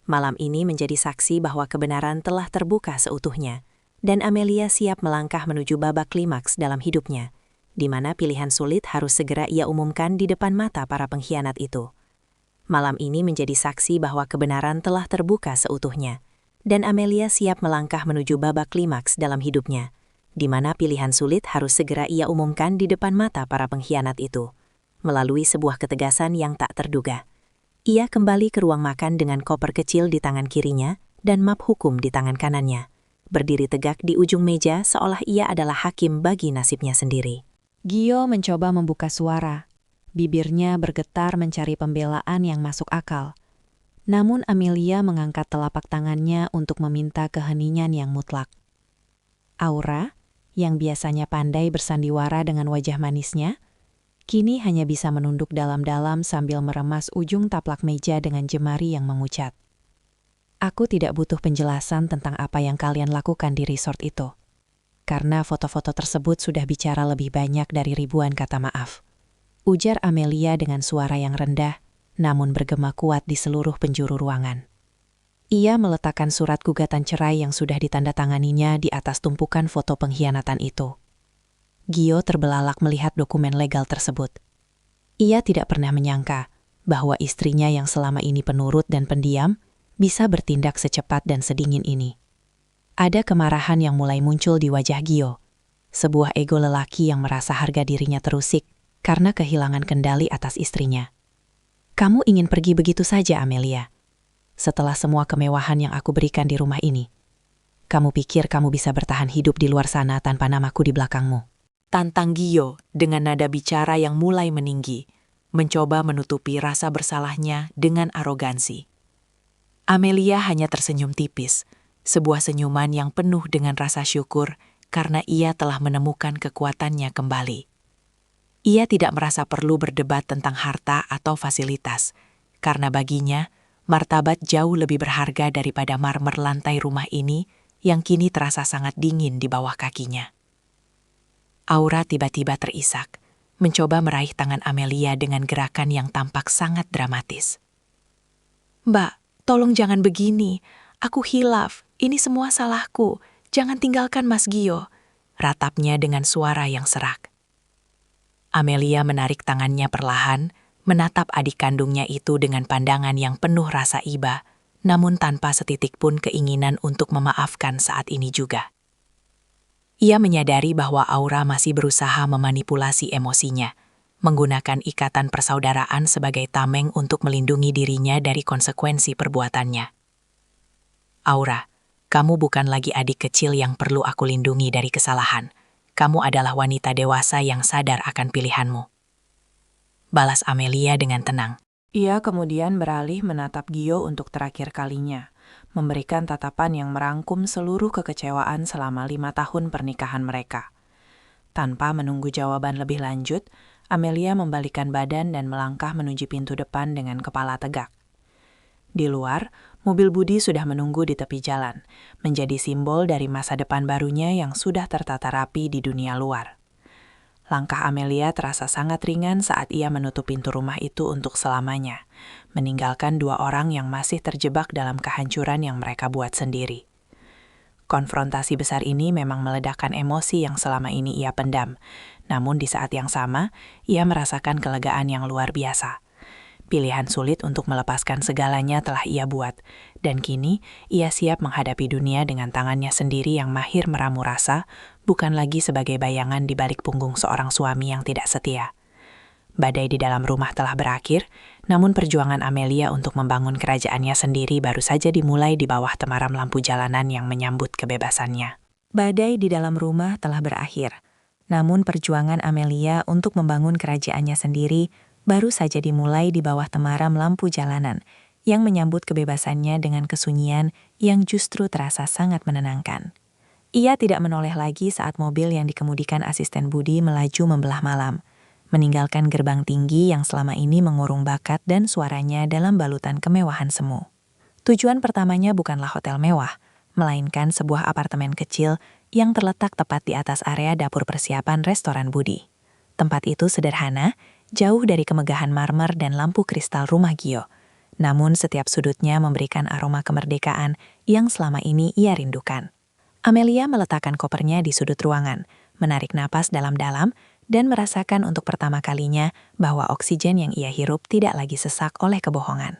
Malam ini menjadi saksi bahwa kebenaran telah terbuka seutuhnya, dan Amelia siap melangkah menuju babak klimaks dalam hidupnya, di mana pilihan sulit harus segera ia umumkan di depan mata para pengkhianat itu. Malam ini menjadi saksi bahwa kebenaran telah terbuka seutuhnya, dan Amelia siap melangkah menuju babak klimaks dalam hidupnya, di mana pilihan sulit harus segera ia umumkan di depan mata para pengkhianat itu, melalui sebuah ketegasan yang tak terduga. Ia kembali ke ruang makan dengan koper kecil di tangan kirinya dan map hukum di tangan kanannya, berdiri tegak di ujung meja seolah ia adalah hakim bagi nasibnya sendiri. Gio mencoba membuka suara. Bibirnya bergetar mencari pembelaan yang masuk akal. Namun Amelia mengangkat telapak tangannya untuk meminta keheningan yang mutlak. Aura, yang biasanya pandai bersandiwara dengan wajah manisnya, kini hanya bisa menunduk dalam-dalam sambil meremas ujung taplak meja dengan jemari yang mengucat. Aku tidak butuh penjelasan tentang apa yang kalian lakukan di resort itu. Karena foto-foto tersebut sudah bicara lebih banyak dari ribuan kata maaf. Ujar Amelia dengan suara yang rendah, namun bergema kuat di seluruh penjuru ruangan. Ia meletakkan surat gugatan cerai yang sudah ditandatanganinya di atas tumpukan foto pengkhianatan itu. Gio terbelalak melihat dokumen legal tersebut. Ia tidak pernah menyangka bahwa istrinya yang selama ini penurut dan pendiam bisa bertindak secepat dan sedingin ini. Ada kemarahan yang mulai muncul di wajah Gio, sebuah ego lelaki yang merasa harga dirinya terusik karena kehilangan kendali atas istrinya. Kamu ingin pergi begitu saja, Amelia? Setelah semua kemewahan yang aku berikan di rumah ini, kamu pikir kamu bisa bertahan hidup di luar sana tanpa namaku di belakangmu? Tantang Gio dengan nada bicara yang mulai meninggi, mencoba menutupi rasa bersalahnya dengan arogansi. Amelia hanya tersenyum tipis, sebuah senyuman yang penuh dengan rasa syukur karena ia telah menemukan kekuatannya kembali. Ia tidak merasa perlu berdebat tentang harta atau fasilitas, karena baginya, martabat jauh lebih berharga daripada marmer lantai rumah ini yang kini terasa sangat dingin di bawah kakinya. Aura tiba-tiba terisak, mencoba meraih tangan Amelia dengan gerakan yang tampak sangat dramatis. "Mbak, tolong jangan begini. Aku hilaf, ini semua salahku. Jangan tinggalkan Mas Gio," ratapnya dengan suara yang serak. Amelia menarik tangannya perlahan, menatap adik kandungnya itu dengan pandangan yang penuh rasa iba, namun tanpa setitik pun keinginan untuk memaafkan saat ini juga. Ia menyadari bahwa Aura masih berusaha memanipulasi emosinya, menggunakan ikatan persaudaraan sebagai tameng untuk melindungi dirinya dari konsekuensi perbuatannya. "Aura, kamu bukan lagi adik kecil yang perlu aku lindungi dari kesalahan. Kamu adalah wanita dewasa yang sadar akan pilihanmu," balas Amelia dengan tenang. Ia kemudian beralih menatap Gio untuk terakhir kalinya, memberikan tatapan yang merangkum seluruh kekecewaan selama 5 tahun pernikahan mereka. Tanpa menunggu jawaban lebih lanjut, Amelia membalikkan badan dan melangkah menuju pintu depan dengan kepala tegak. Di luar, mobil Budi sudah menunggu di tepi jalan, menjadi simbol dari masa depan barunya yang sudah tertata rapi di dunia luar. Langkah Amelia terasa sangat ringan saat ia menutup pintu rumah itu untuk selamanya, meninggalkan 2 orang yang masih terjebak dalam kehancuran yang mereka buat sendiri. Konfrontasi besar ini memang meledakkan emosi yang selama ini ia pendam, namun di saat yang sama, ia merasakan kelegaan yang luar biasa. Pilihan sulit untuk melepaskan segalanya telah ia buat, dan kini ia siap menghadapi dunia dengan tangannya sendiri yang mahir meramu rasa, bukan lagi sebagai bayangan di balik punggung seorang suami yang tidak setia. Badai di dalam rumah telah berakhir, namun perjuangan Amelia untuk membangun kerajaannya sendiri baru saja dimulai di bawah temaram lampu jalanan yang menyambut kebebasannya. Badai di dalam rumah telah berakhir, namun perjuangan Amelia untuk membangun kerajaannya sendiri baru saja dimulai di bawah temaram lampu jalanan yang menyambut kebebasannya dengan kesunyian yang justru terasa sangat menenangkan. Ia tidak menoleh lagi saat mobil yang dikemudikan asisten Budi melaju membelah malam, meninggalkan gerbang tinggi yang selama ini mengurung bakat dan suaranya dalam balutan kemewahan semu. Tujuan pertamanya bukanlah hotel mewah, melainkan sebuah apartemen kecil yang terletak tepat di atas area dapur persiapan restoran Budi. Tempat itu sederhana, jauh dari kemegahan marmer dan lampu kristal rumah Gio. Namun setiap sudutnya memberikan aroma kemerdekaan yang selama ini ia rindukan. Amelia meletakkan kopernya di sudut ruangan, menarik napas dalam-dalam, dan merasakan untuk pertama kalinya bahwa oksigen yang ia hirup tidak lagi sesak oleh kebohongan.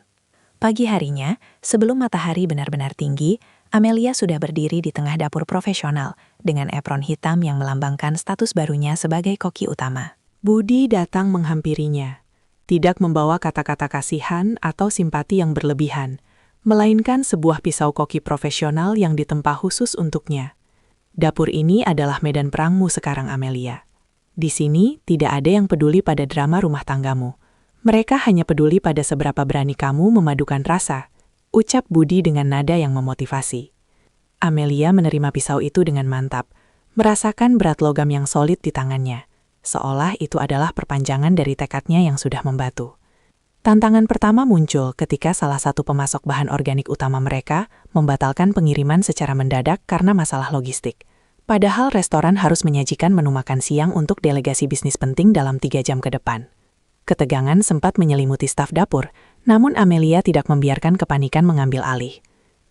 Pagi harinya, sebelum matahari benar-benar tinggi, Amelia sudah berdiri di tengah dapur profesional dengan apron hitam yang melambangkan status barunya sebagai koki utama. Budi datang menghampirinya, tidak membawa kata-kata kasihan atau simpati yang berlebihan, melainkan sebuah pisau koki profesional yang ditempa khusus untuknya. Dapur ini adalah medan perangmu sekarang, Amelia. Di sini tidak ada yang peduli pada drama rumah tanggamu. Mereka hanya peduli pada seberapa berani kamu memadukan rasa, ucap Budi dengan nada yang memotivasi. Amelia menerima pisau itu dengan mantap, merasakan berat logam yang solid di tangannya, seolah itu adalah perpanjangan dari tekadnya yang sudah membatu. Tantangan pertama muncul ketika salah satu pemasok bahan organik utama mereka membatalkan pengiriman secara mendadak karena masalah logistik. Padahal restoran harus menyajikan menu makan siang untuk delegasi bisnis penting dalam 3 jam ke depan. Ketegangan sempat menyelimuti staf dapur, namun Amelia tidak membiarkan kepanikan mengambil alih.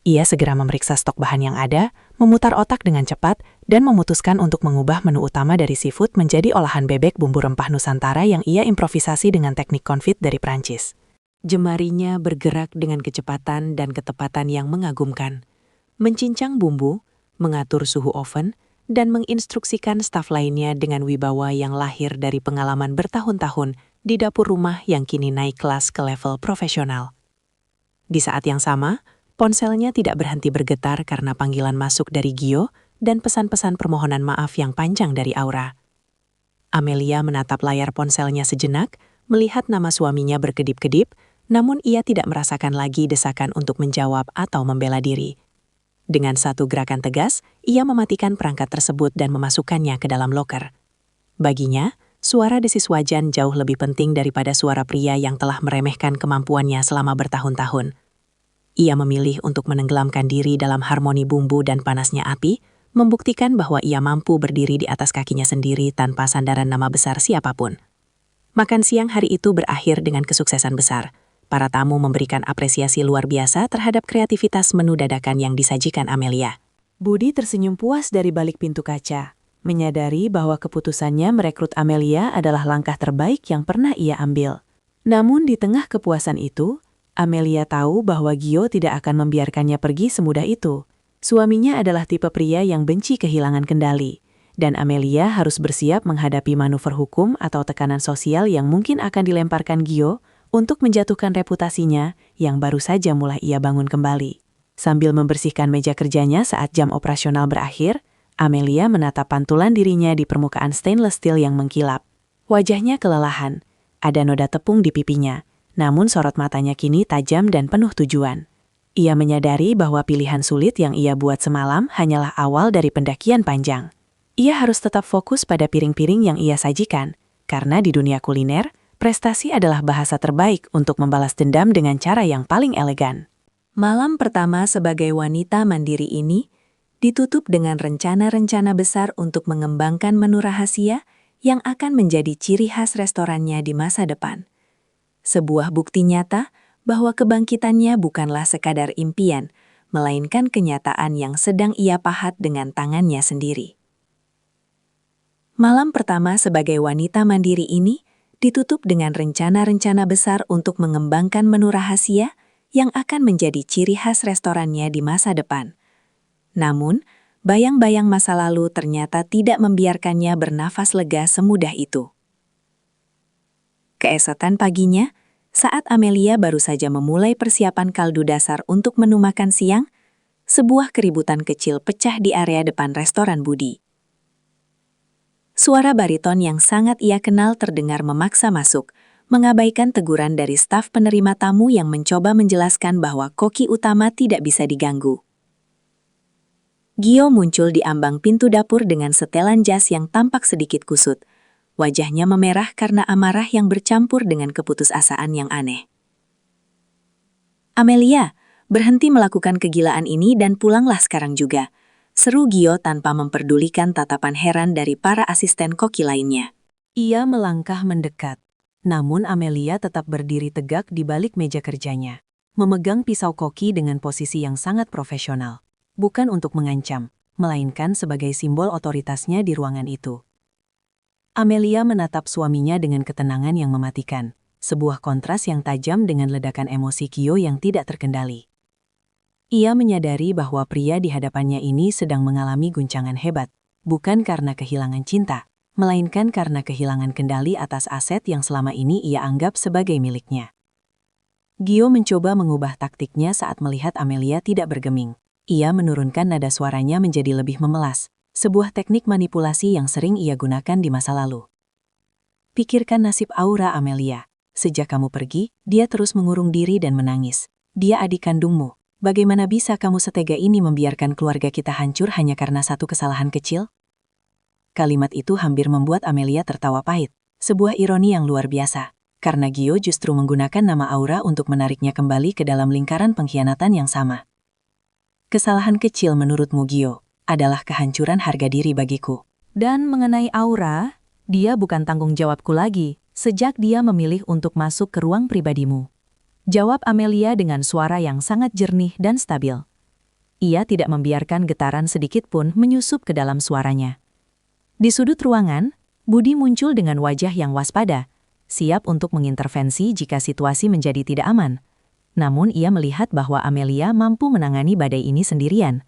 Ia segera memeriksa stok bahan yang ada, memutar otak dengan cepat, dan memutuskan untuk mengubah menu utama dari seafood menjadi olahan bebek bumbu rempah Nusantara yang ia improvisasi dengan teknik konfit dari Prancis. Jemarinya bergerak dengan kecepatan dan ketepatan yang mengagumkan, mencincang bumbu, mengatur suhu oven, dan menginstruksikan staf lainnya dengan wibawa yang lahir dari pengalaman bertahun-tahun di dapur rumah yang kini naik kelas ke level profesional. Di saat yang sama, ponselnya tidak berhenti bergetar karena panggilan masuk dari Gio dan pesan-pesan permohonan maaf yang panjang dari Aura. Amelia menatap layar ponselnya sejenak, melihat nama suaminya berkedip-kedip, namun ia tidak merasakan lagi desakan untuk menjawab atau membela diri. Dengan satu gerakan tegas, ia mematikan perangkat tersebut dan memasukkannya ke dalam loker. Baginya, Suara desis wajan jauh lebih penting daripada suara pria yang telah meremehkan kemampuannya selama bertahun-tahun. Ia memilih untuk menenggelamkan diri dalam harmoni bumbu dan panasnya api, membuktikan bahwa ia mampu berdiri di atas kakinya sendiri tanpa sandaran nama besar siapapun. Makan siang hari itu berakhir dengan kesuksesan besar. Para tamu memberikan apresiasi luar biasa terhadap kreativitas menu dadakan yang disajikan Amelia. Budi tersenyum puas dari balik pintu kaca, menyadari bahwa keputusannya merekrut Amelia adalah langkah terbaik yang pernah ia ambil. Namun di tengah kepuasan itu, Amelia tahu bahwa Gio tidak akan membiarkannya pergi semudah itu. Suaminya adalah tipe pria yang benci kehilangan kendali, dan Amelia harus bersiap menghadapi manuver hukum atau tekanan sosial yang mungkin akan dilemparkan Gio untuk menjatuhkan reputasinya yang baru saja mulai ia bangun kembali. Sambil membersihkan meja kerjanya saat jam operasional berakhir, Amelia menatap pantulan dirinya di permukaan stainless steel yang mengkilap. Wajahnya kelelahan, ada noda tepung di pipinya, namun sorot matanya kini tajam dan penuh tujuan. Ia menyadari bahwa pilihan sulit yang ia buat semalam hanyalah awal dari pendakian panjang. Ia harus tetap fokus pada piring-piring yang ia sajikan, karena di dunia kuliner, prestasi adalah bahasa terbaik untuk membalas dendam dengan cara yang paling elegan. Malam pertama sebagai wanita mandiri ini ditutup dengan rencana-rencana besar untuk mengembangkan menu rahasia yang akan menjadi ciri khas restorannya di masa depan. Sebuah bukti nyata bahwa kebangkitannya bukanlah sekadar impian, melainkan kenyataan yang sedang ia pahat dengan tangannya sendiri. Malam pertama sebagai wanita mandiri ini ditutup dengan rencana-rencana besar untuk mengembangkan menu rahasia yang akan menjadi ciri khas restorannya di masa depan. Namun, bayang-bayang masa lalu ternyata tidak membiarkannya bernafas lega semudah itu. Keesokan paginya, saat Amelia baru saja memulai persiapan kaldu dasar untuk menu makan siang, sebuah keributan kecil pecah di area depan restoran Budi. Suara bariton yang sangat ia kenal terdengar memaksa masuk, mengabaikan teguran dari staf penerima tamu yang mencoba menjelaskan bahwa koki utama tidak bisa diganggu. Gio muncul di ambang pintu dapur dengan setelan jas yang tampak sedikit kusut. Wajahnya memerah karena amarah yang bercampur dengan keputusasaan yang aneh. "Amelia, berhenti melakukan kegilaan ini dan pulanglah sekarang juga," seru Gio tanpa memperdulikan tatapan heran dari para asisten koki lainnya. Ia melangkah mendekat, namun Amelia tetap berdiri tegak di balik meja kerjanya, memegang pisau koki dengan posisi yang sangat profesional. Bukan untuk mengancam, melainkan sebagai simbol otoritasnya di ruangan itu. Amelia menatap suaminya dengan ketenangan yang mematikan, sebuah kontras yang tajam dengan ledakan emosi Gio yang tidak terkendali. Ia menyadari bahwa pria di hadapannya ini sedang mengalami guncangan hebat, bukan karena kehilangan cinta, melainkan karena kehilangan kendali atas aset yang selama ini ia anggap sebagai miliknya. Gio mencoba mengubah taktiknya saat melihat Amelia tidak bergeming. Ia menurunkan nada suaranya menjadi lebih memelas, sebuah teknik manipulasi yang sering ia gunakan di masa lalu. "Pikirkan nasib Aura, Amelia. Sejak kamu pergi, dia terus mengurung diri dan menangis. Dia adik kandungmu. Bagaimana bisa kamu setega ini membiarkan keluarga kita hancur hanya karena satu kesalahan kecil?" Kalimat itu hampir membuat Amelia tertawa pahit, sebuah ironi yang luar biasa, karena Gio justru menggunakan nama Aura untuk menariknya kembali ke dalam lingkaran pengkhianatan yang sama. "Kesalahan kecil menurutmu, Gio, adalah kehancuran harga diri bagiku. Dan mengenai Aura, dia bukan tanggung jawabku lagi sejak dia memilih untuk masuk ke ruang pribadimu," jawab Amelia dengan suara yang sangat jernih dan stabil. Ia tidak membiarkan getaran sedikit pun menyusup ke dalam suaranya. Di sudut ruangan, Budi muncul dengan wajah yang waspada, siap untuk mengintervensi jika situasi menjadi tidak aman. Namun ia melihat bahwa Amelia mampu menangani badai ini sendirian.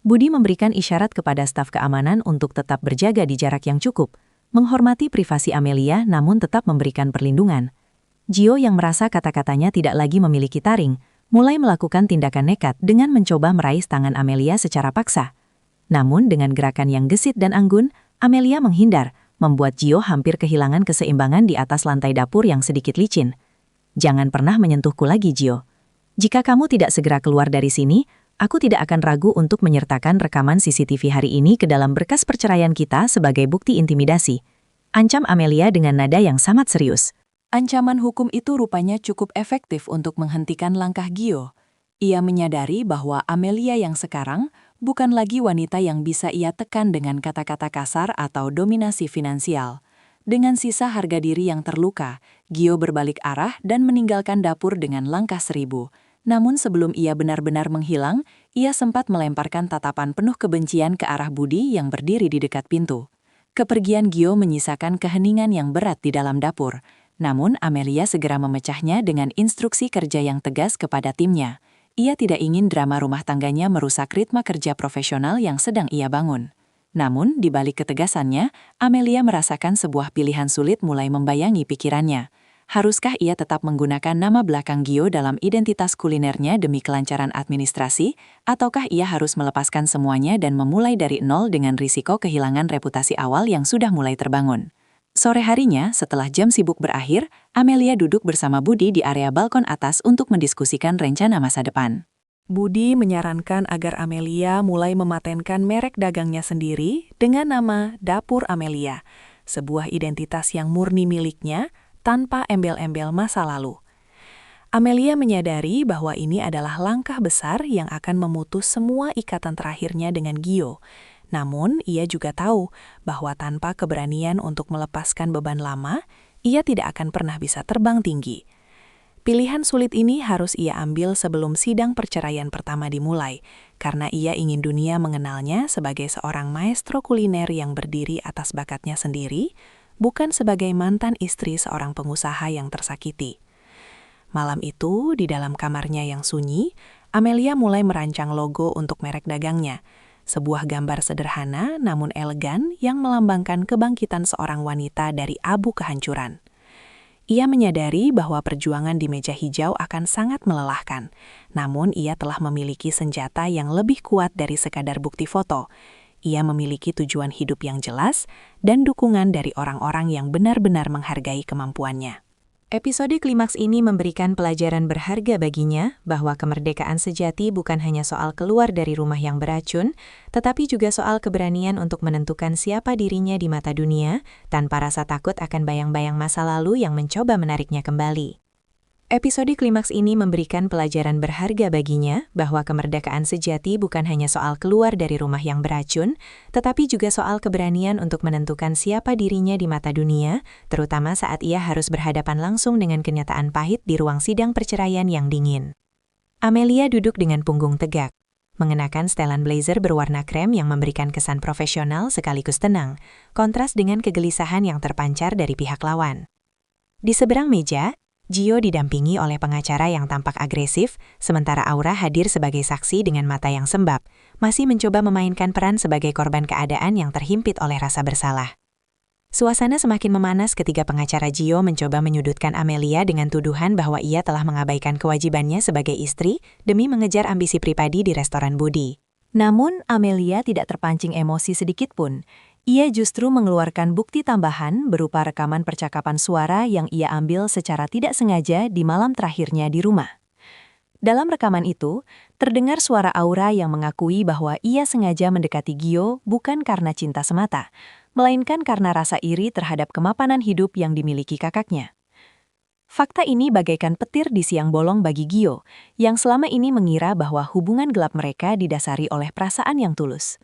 Budi memberikan isyarat kepada staf keamanan untuk tetap berjaga di jarak yang cukup, menghormati privasi Amelia namun tetap memberikan perlindungan. Gio yang merasa kata-katanya tidak lagi memiliki taring, mulai melakukan tindakan nekat dengan mencoba meraih tangan Amelia secara paksa. Namun dengan gerakan yang gesit dan anggun, Amelia menghindar, membuat Gio hampir kehilangan keseimbangan di atas lantai dapur yang sedikit licin. "Jangan pernah menyentuhku lagi, Gio. Jika kamu tidak segera keluar dari sini, aku tidak akan ragu untuk menyertakan rekaman CCTV hari ini ke dalam berkas perceraian kita sebagai bukti intimidasi." ancam Amelia dengan nada yang sangat serius. Ancaman hukum itu rupanya cukup efektif untuk menghentikan langkah Gio. Ia menyadari bahwa Amelia yang sekarang bukan lagi wanita yang bisa ia tekan dengan kata-kata kasar atau dominasi finansial. Dengan sisa harga diri yang terluka, Gio berbalik arah dan meninggalkan dapur dengan langkah 1000. Namun sebelum ia benar-benar menghilang, ia sempat melemparkan tatapan penuh kebencian ke arah Budi yang berdiri di dekat pintu. Kepergian Gio menyisakan keheningan yang berat di dalam dapur. Namun Amelia segera memecahnya dengan instruksi kerja yang tegas kepada timnya. Ia tidak ingin drama rumah tangganya merusak ritme kerja profesional yang sedang ia bangun. Namun, di balik ketegasannya, Amelia merasakan sebuah pilihan sulit mulai membayangi pikirannya. Haruskah ia tetap menggunakan nama belakang Gio dalam identitas kulinernya demi kelancaran administrasi, ataukah ia harus melepaskan semuanya dan memulai dari nol dengan risiko kehilangan reputasi awal yang sudah mulai terbangun? Sore harinya, setelah jam sibuk berakhir, Amelia duduk bersama Budi di area balkon atas untuk mendiskusikan rencana masa depan. Budi menyarankan agar Amelia mulai mematenkan merek dagangnya sendiri dengan nama Dapur Amelia, sebuah identitas yang murni miliknya tanpa embel-embel masa lalu. Amelia menyadari bahwa ini adalah langkah besar yang akan memutus semua ikatan terakhirnya dengan Gio. Namun, ia juga tahu bahwa tanpa keberanian untuk melepaskan beban lama, ia tidak akan pernah bisa terbang tinggi. Pilihan sulit ini harus ia ambil sebelum sidang perceraian pertama dimulai, karena ia ingin dunia mengenalnya sebagai seorang maestro kuliner yang berdiri atas bakatnya sendiri, bukan sebagai mantan istri seorang pengusaha yang tersakiti. Malam itu, di dalam kamarnya yang sunyi, Amelia mulai merancang logo untuk merek dagangnya, sebuah gambar sederhana namun elegan yang melambangkan kebangkitan seorang wanita dari abu kehancuran. Ia menyadari bahwa perjuangan di meja hijau akan sangat melelahkan, namun ia telah memiliki senjata yang lebih kuat dari sekadar bukti foto. Ia memiliki tujuan hidup yang jelas dan dukungan dari orang-orang yang benar-benar menghargai kemampuannya. Episode klimaks ini memberikan pelajaran berharga baginya bahwa kemerdekaan sejati bukan hanya soal keluar dari rumah yang beracun, tetapi juga soal keberanian untuk menentukan siapa dirinya di mata dunia tanpa rasa takut akan bayang-bayang masa lalu yang mencoba menariknya kembali. Episode klimaks ini memberikan pelajaran berharga baginya bahwa kemerdekaan sejati bukan hanya soal keluar dari rumah yang beracun, tetapi juga soal keberanian untuk menentukan siapa dirinya di mata dunia, terutama saat ia harus berhadapan langsung dengan kenyataan pahit di ruang sidang perceraian yang dingin. Amelia duduk dengan punggung tegak, mengenakan setelan blazer berwarna krem yang memberikan kesan profesional sekaligus tenang, kontras dengan kegelisahan yang terpancar dari pihak lawan. Di seberang meja, Gio didampingi oleh pengacara yang tampak agresif, sementara Aura hadir sebagai saksi dengan mata yang sembab, masih mencoba memainkan peran sebagai korban keadaan yang terhimpit oleh rasa bersalah. Suasana semakin memanas ketika pengacara Gio mencoba menyudutkan Amelia dengan tuduhan bahwa ia telah mengabaikan kewajibannya sebagai istri demi mengejar ambisi pribadi di restoran Budi. Namun, Amelia tidak terpancing emosi sedikitpun. Ia justru mengeluarkan bukti tambahan berupa rekaman percakapan suara yang ia ambil secara tidak sengaja di malam terakhirnya di rumah. Dalam rekaman itu, terdengar suara Aura yang mengakui bahwa ia sengaja mendekati Gio bukan karena cinta semata, melainkan karena rasa iri terhadap kemapanan hidup yang dimiliki kakaknya. Fakta ini bagaikan petir di siang bolong bagi Gio, yang selama ini mengira bahwa hubungan gelap mereka didasari oleh perasaan yang tulus.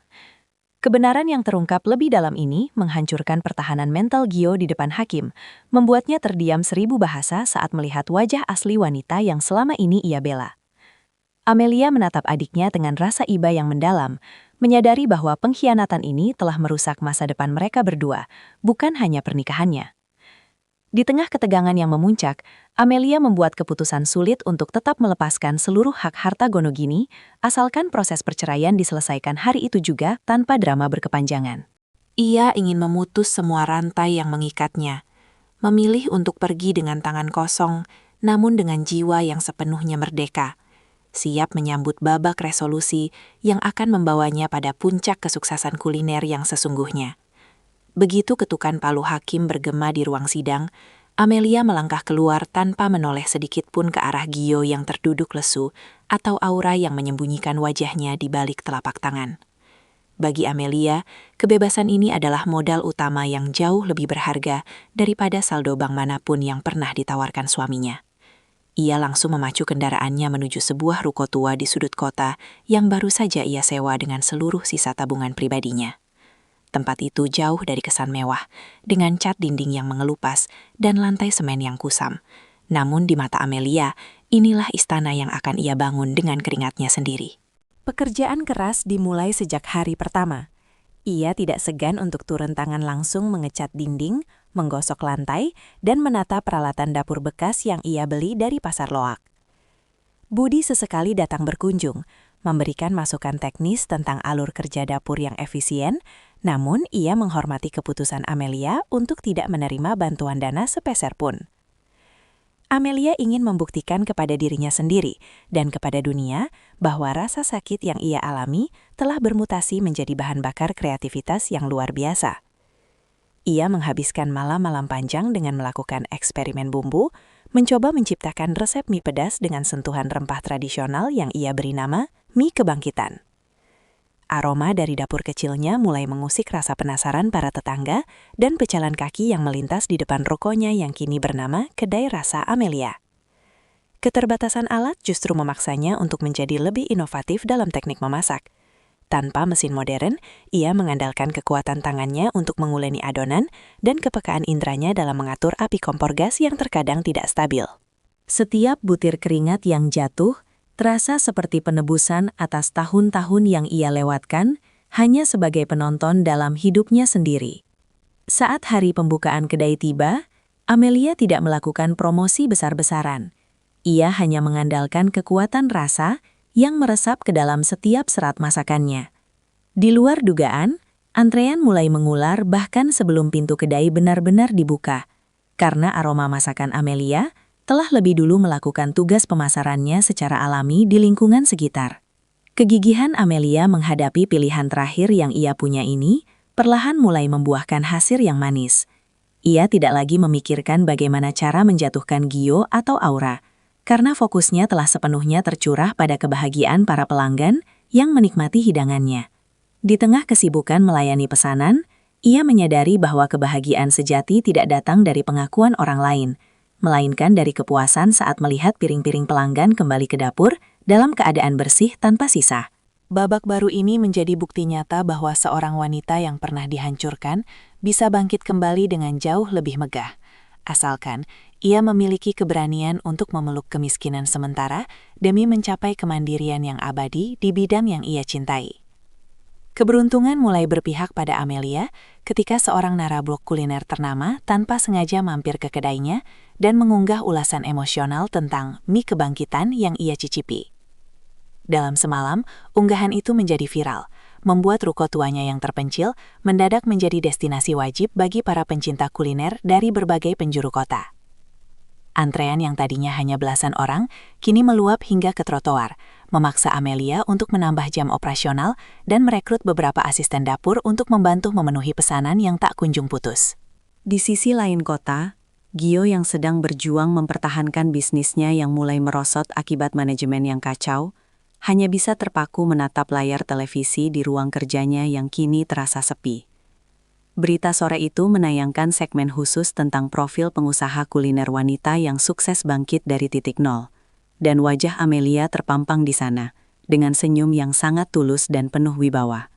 Kebenaran yang terungkap lebih dalam ini menghancurkan pertahanan mental Gio di depan hakim, membuatnya terdiam 1000 bahasa saat melihat wajah asli wanita yang selama ini ia bela. Amelia menatap adiknya dengan rasa iba yang mendalam, menyadari bahwa pengkhianatan ini telah merusak masa depan mereka berdua, bukan hanya pernikahannya. Di tengah ketegangan yang memuncak, Amelia membuat keputusan sulit untuk tetap melepaskan seluruh hak harta Gonogini, asalkan proses perceraian diselesaikan hari itu juga tanpa drama berkepanjangan. Ia ingin memutus semua rantai yang mengikatnya, memilih untuk pergi dengan tangan kosong, namun dengan jiwa yang sepenuhnya merdeka, siap menyambut babak resolusi yang akan membawanya pada puncak kesuksesan kuliner yang sesungguhnya. Begitu ketukan palu hakim bergema di ruang sidang, Amelia melangkah keluar tanpa menoleh sedikit pun ke arah Gio yang terduduk lesu atau Aura yang menyembunyikan wajahnya di balik telapak tangan. Bagi Amelia, kebebasan ini adalah modal utama yang jauh lebih berharga daripada saldo bank manapun yang pernah ditawarkan suaminya. Ia langsung memacu kendaraannya menuju sebuah ruko tua di sudut kota yang baru saja ia sewa dengan seluruh sisa tabungan pribadinya. Tempat itu jauh dari kesan mewah, dengan cat dinding yang mengelupas dan lantai semen yang kusam. Namun di mata Amelia, inilah istana yang akan ia bangun dengan keringatnya sendiri. Pekerjaan keras dimulai sejak hari pertama. Ia tidak segan untuk turun tangan langsung mengecat dinding, menggosok lantai, dan menata peralatan dapur bekas yang ia beli dari pasar loak. Budi sesekali datang berkunjung, memberikan masukan teknis tentang alur kerja dapur yang efisien, namun ia menghormati keputusan Amelia untuk tidak menerima bantuan dana sepeser pun. Amelia ingin membuktikan kepada dirinya sendiri dan kepada dunia bahwa rasa sakit yang ia alami telah bermutasi menjadi bahan bakar kreativitas yang luar biasa. Ia menghabiskan malam-malam panjang dengan melakukan eksperimen bumbu, mencoba menciptakan resep mie pedas dengan sentuhan rempah tradisional yang ia beri nama mie kebangkitan. Aroma dari dapur kecilnya mulai mengusik rasa penasaran para tetangga dan pecalan kaki yang melintas di depan rukonya yang kini bernama Kedai Rasa Amelia. Keterbatasan alat justru memaksanya untuk menjadi lebih inovatif dalam teknik memasak. Tanpa mesin modern, ia mengandalkan kekuatan tangannya untuk menguleni adonan dan kepekaan indranya dalam mengatur api kompor gas yang terkadang tidak stabil. Setiap butir keringat yang jatuh terasa seperti penebusan atas tahun-tahun yang ia lewatkan hanya sebagai penonton dalam hidupnya sendiri. Saat hari pembukaan kedai tiba, Amelia tidak melakukan promosi besar-besaran. Ia hanya mengandalkan kekuatan rasa yang meresap ke dalam setiap serat masakannya. Di luar dugaan, antrean mulai mengular bahkan sebelum pintu kedai benar-benar dibuka, karena aroma masakan Amelia telah lebih dulu melakukan tugas pemasarannya secara alami di lingkungan sekitar. Kegigihan Amelia menghadapi pilihan terakhir yang ia punya ini perlahan mulai membuahkan hasil yang manis. Ia tidak lagi memikirkan bagaimana cara menjatuhkan Gio atau Aura, karena fokusnya telah sepenuhnya tercurah pada kebahagiaan para pelanggan yang menikmati hidangannya. Di tengah kesibukan melayani pesanan, ia menyadari bahwa kebahagiaan sejati tidak datang dari pengakuan orang lain, melainkan dari kepuasan saat melihat piring-piring pelanggan kembali ke dapur dalam keadaan bersih tanpa sisa. Babak baru ini menjadi bukti nyata bahwa seorang wanita yang pernah dihancurkan bisa bangkit kembali dengan jauh lebih megah, asalkan ia memiliki keberanian untuk memeluk kemiskinan sementara demi mencapai kemandirian yang abadi di bidang yang ia cintai. Keberuntungan mulai berpihak pada Amelia ketika seorang narablog kuliner ternama tanpa sengaja mampir ke kedainya dan mengunggah ulasan emosional tentang mie kebangkitan yang ia cicipi. Dalam semalam, unggahan itu menjadi viral, membuat ruko tuanya yang terpencil mendadak menjadi destinasi wajib bagi para pencinta kuliner dari berbagai penjuru kota. Antrean yang tadinya hanya belasan orang, kini meluap hingga ke trotoar, memaksa Amelia untuk menambah jam operasional dan merekrut beberapa asisten dapur untuk membantu memenuhi pesanan yang tak kunjung putus. Di sisi lain kota, Gio yang sedang berjuang mempertahankan bisnisnya yang mulai merosot akibat manajemen yang kacau, hanya bisa terpaku menatap layar televisi di ruang kerjanya yang kini terasa sepi. Berita sore itu menayangkan segmen khusus tentang profil pengusaha kuliner wanita yang sukses bangkit dari titik nol, dan wajah Amelia terpampang di sana, dengan senyum yang sangat tulus dan penuh wibawa.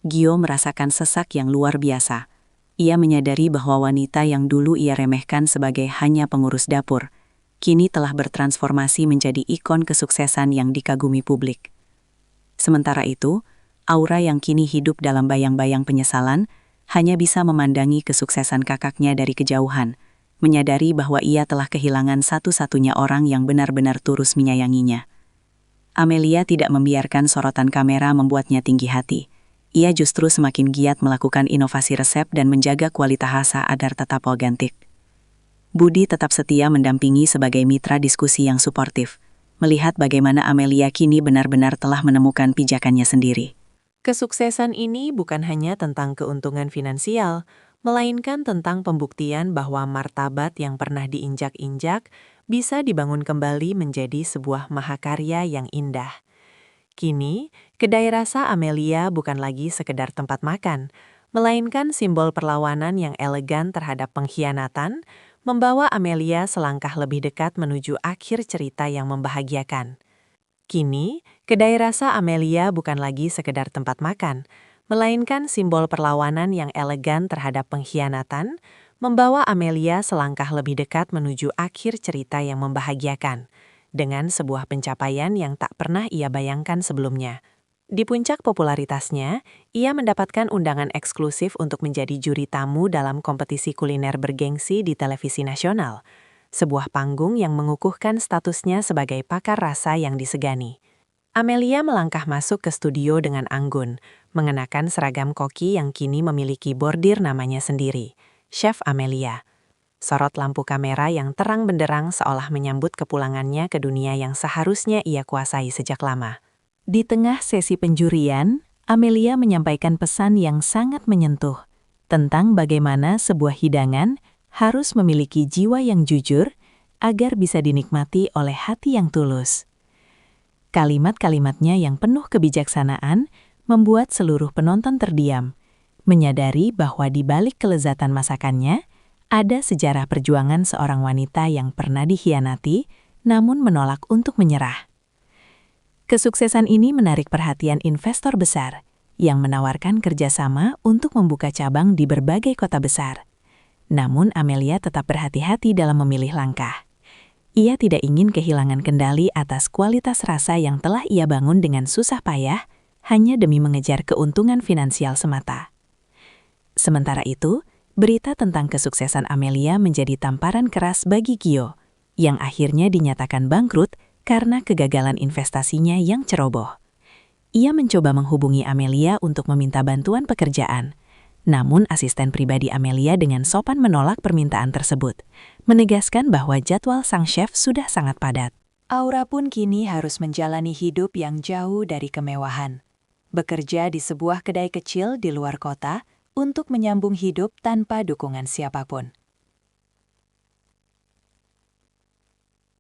Gio merasakan sesak yang luar biasa. Ia menyadari bahwa wanita yang dulu ia remehkan sebagai hanya pengurus dapur, kini telah bertransformasi menjadi ikon kesuksesan yang dikagumi publik. Sementara itu, Aura yang kini hidup dalam bayang-bayang penyesalan, hanya bisa memandangi kesuksesan kakaknya dari kejauhan, menyadari bahwa ia telah kehilangan satu-satunya orang yang benar-benar tulus menyayanginya. Amelia tidak membiarkan sorotan kamera membuatnya tinggi hati. Ia justru semakin giat melakukan inovasi resep dan menjaga kualitas rasa agar tetap otentik. Budi tetap setia mendampingi sebagai mitra diskusi yang suportif, melihat bagaimana Amelia kini benar-benar telah menemukan pijakannya sendiri. Kesuksesan ini bukan hanya tentang keuntungan finansial, melainkan tentang pembuktian bahwa martabat yang pernah diinjak-injak bisa dibangun kembali menjadi sebuah mahakarya yang indah. Kini, Kedai rasa Amelia bukan lagi sekedar tempat makan, melainkan simbol perlawanan yang elegan terhadap pengkhianatan, membawa Amelia selangkah lebih dekat menuju akhir cerita yang membahagiakan. Kini, kedai rasa Amelia bukan lagi sekedar tempat makan, melainkan simbol perlawanan yang elegan terhadap pengkhianatan, membawa Amelia selangkah lebih dekat menuju akhir cerita yang membahagiakan, dengan sebuah pencapaian yang tak pernah ia bayangkan sebelumnya. Di puncak popularitasnya, ia mendapatkan undangan eksklusif untuk menjadi juri tamu dalam kompetisi kuliner bergengsi di televisi nasional, sebuah panggung yang mengukuhkan statusnya sebagai pakar rasa yang disegani. Amelia melangkah masuk ke studio dengan anggun, mengenakan seragam koki yang kini memiliki bordir namanya sendiri, Chef Amelia. Sorot lampu kamera yang terang benderang seolah menyambut kepulangannya ke dunia yang seharusnya ia kuasai sejak lama. Di tengah sesi penjurian, Amelia menyampaikan pesan yang sangat menyentuh tentang bagaimana sebuah hidangan harus memiliki jiwa yang jujur agar bisa dinikmati oleh hati yang tulus. Kalimat-kalimatnya yang penuh kebijaksanaan membuat seluruh penonton terdiam, menyadari bahwa di balik kelezatan masakannya, ada sejarah perjuangan seorang wanita yang pernah dikhianati, namun menolak untuk menyerah. Kesuksesan ini menarik perhatian investor besar yang menawarkan kerjasama untuk membuka cabang di berbagai kota besar. Namun Amelia tetap berhati-hati dalam memilih langkah. Ia tidak ingin kehilangan kendali atas kualitas rasa yang telah ia bangun dengan susah payah hanya demi mengejar keuntungan finansial semata. Sementara itu, berita tentang kesuksesan Amelia menjadi tamparan keras bagi Gio, yang akhirnya dinyatakan bangkrut karena kegagalan investasinya yang ceroboh. Ia mencoba menghubungi Amelia untuk meminta bantuan pekerjaan, namun asisten pribadi Amelia dengan sopan menolak permintaan tersebut, menegaskan bahwa jadwal sang chef sudah sangat padat. Aura pun kini harus menjalani hidup yang jauh dari kemewahan. Bekerja di sebuah kedai kecil di luar kota untuk menyambung hidup tanpa dukungan siapapun.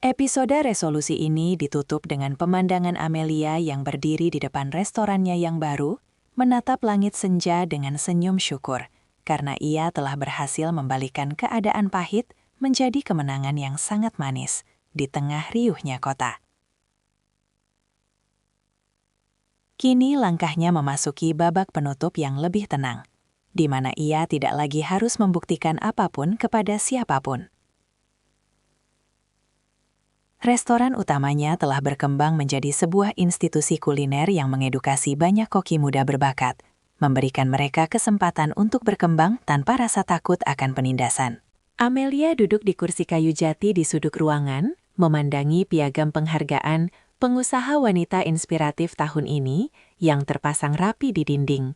Episode resolusi ini ditutup dengan pemandangan Amelia yang berdiri di depan restorannya yang baru, menatap langit senja dengan senyum syukur, karena ia telah berhasil membalikkan keadaan pahit menjadi kemenangan yang sangat manis di tengah riuhnya kota. Kini langkahnya memasuki babak penutup yang lebih tenang, di mana ia tidak lagi harus membuktikan apapun kepada siapapun. Restoran utamanya telah berkembang menjadi sebuah institusi kuliner yang mengedukasi banyak koki muda berbakat, memberikan mereka kesempatan untuk berkembang tanpa rasa takut akan penindasan. Amelia duduk di kursi kayu jati di sudut ruangan, memandangi piagam penghargaan pengusaha wanita inspiratif tahun ini yang terpasang rapi di dinding.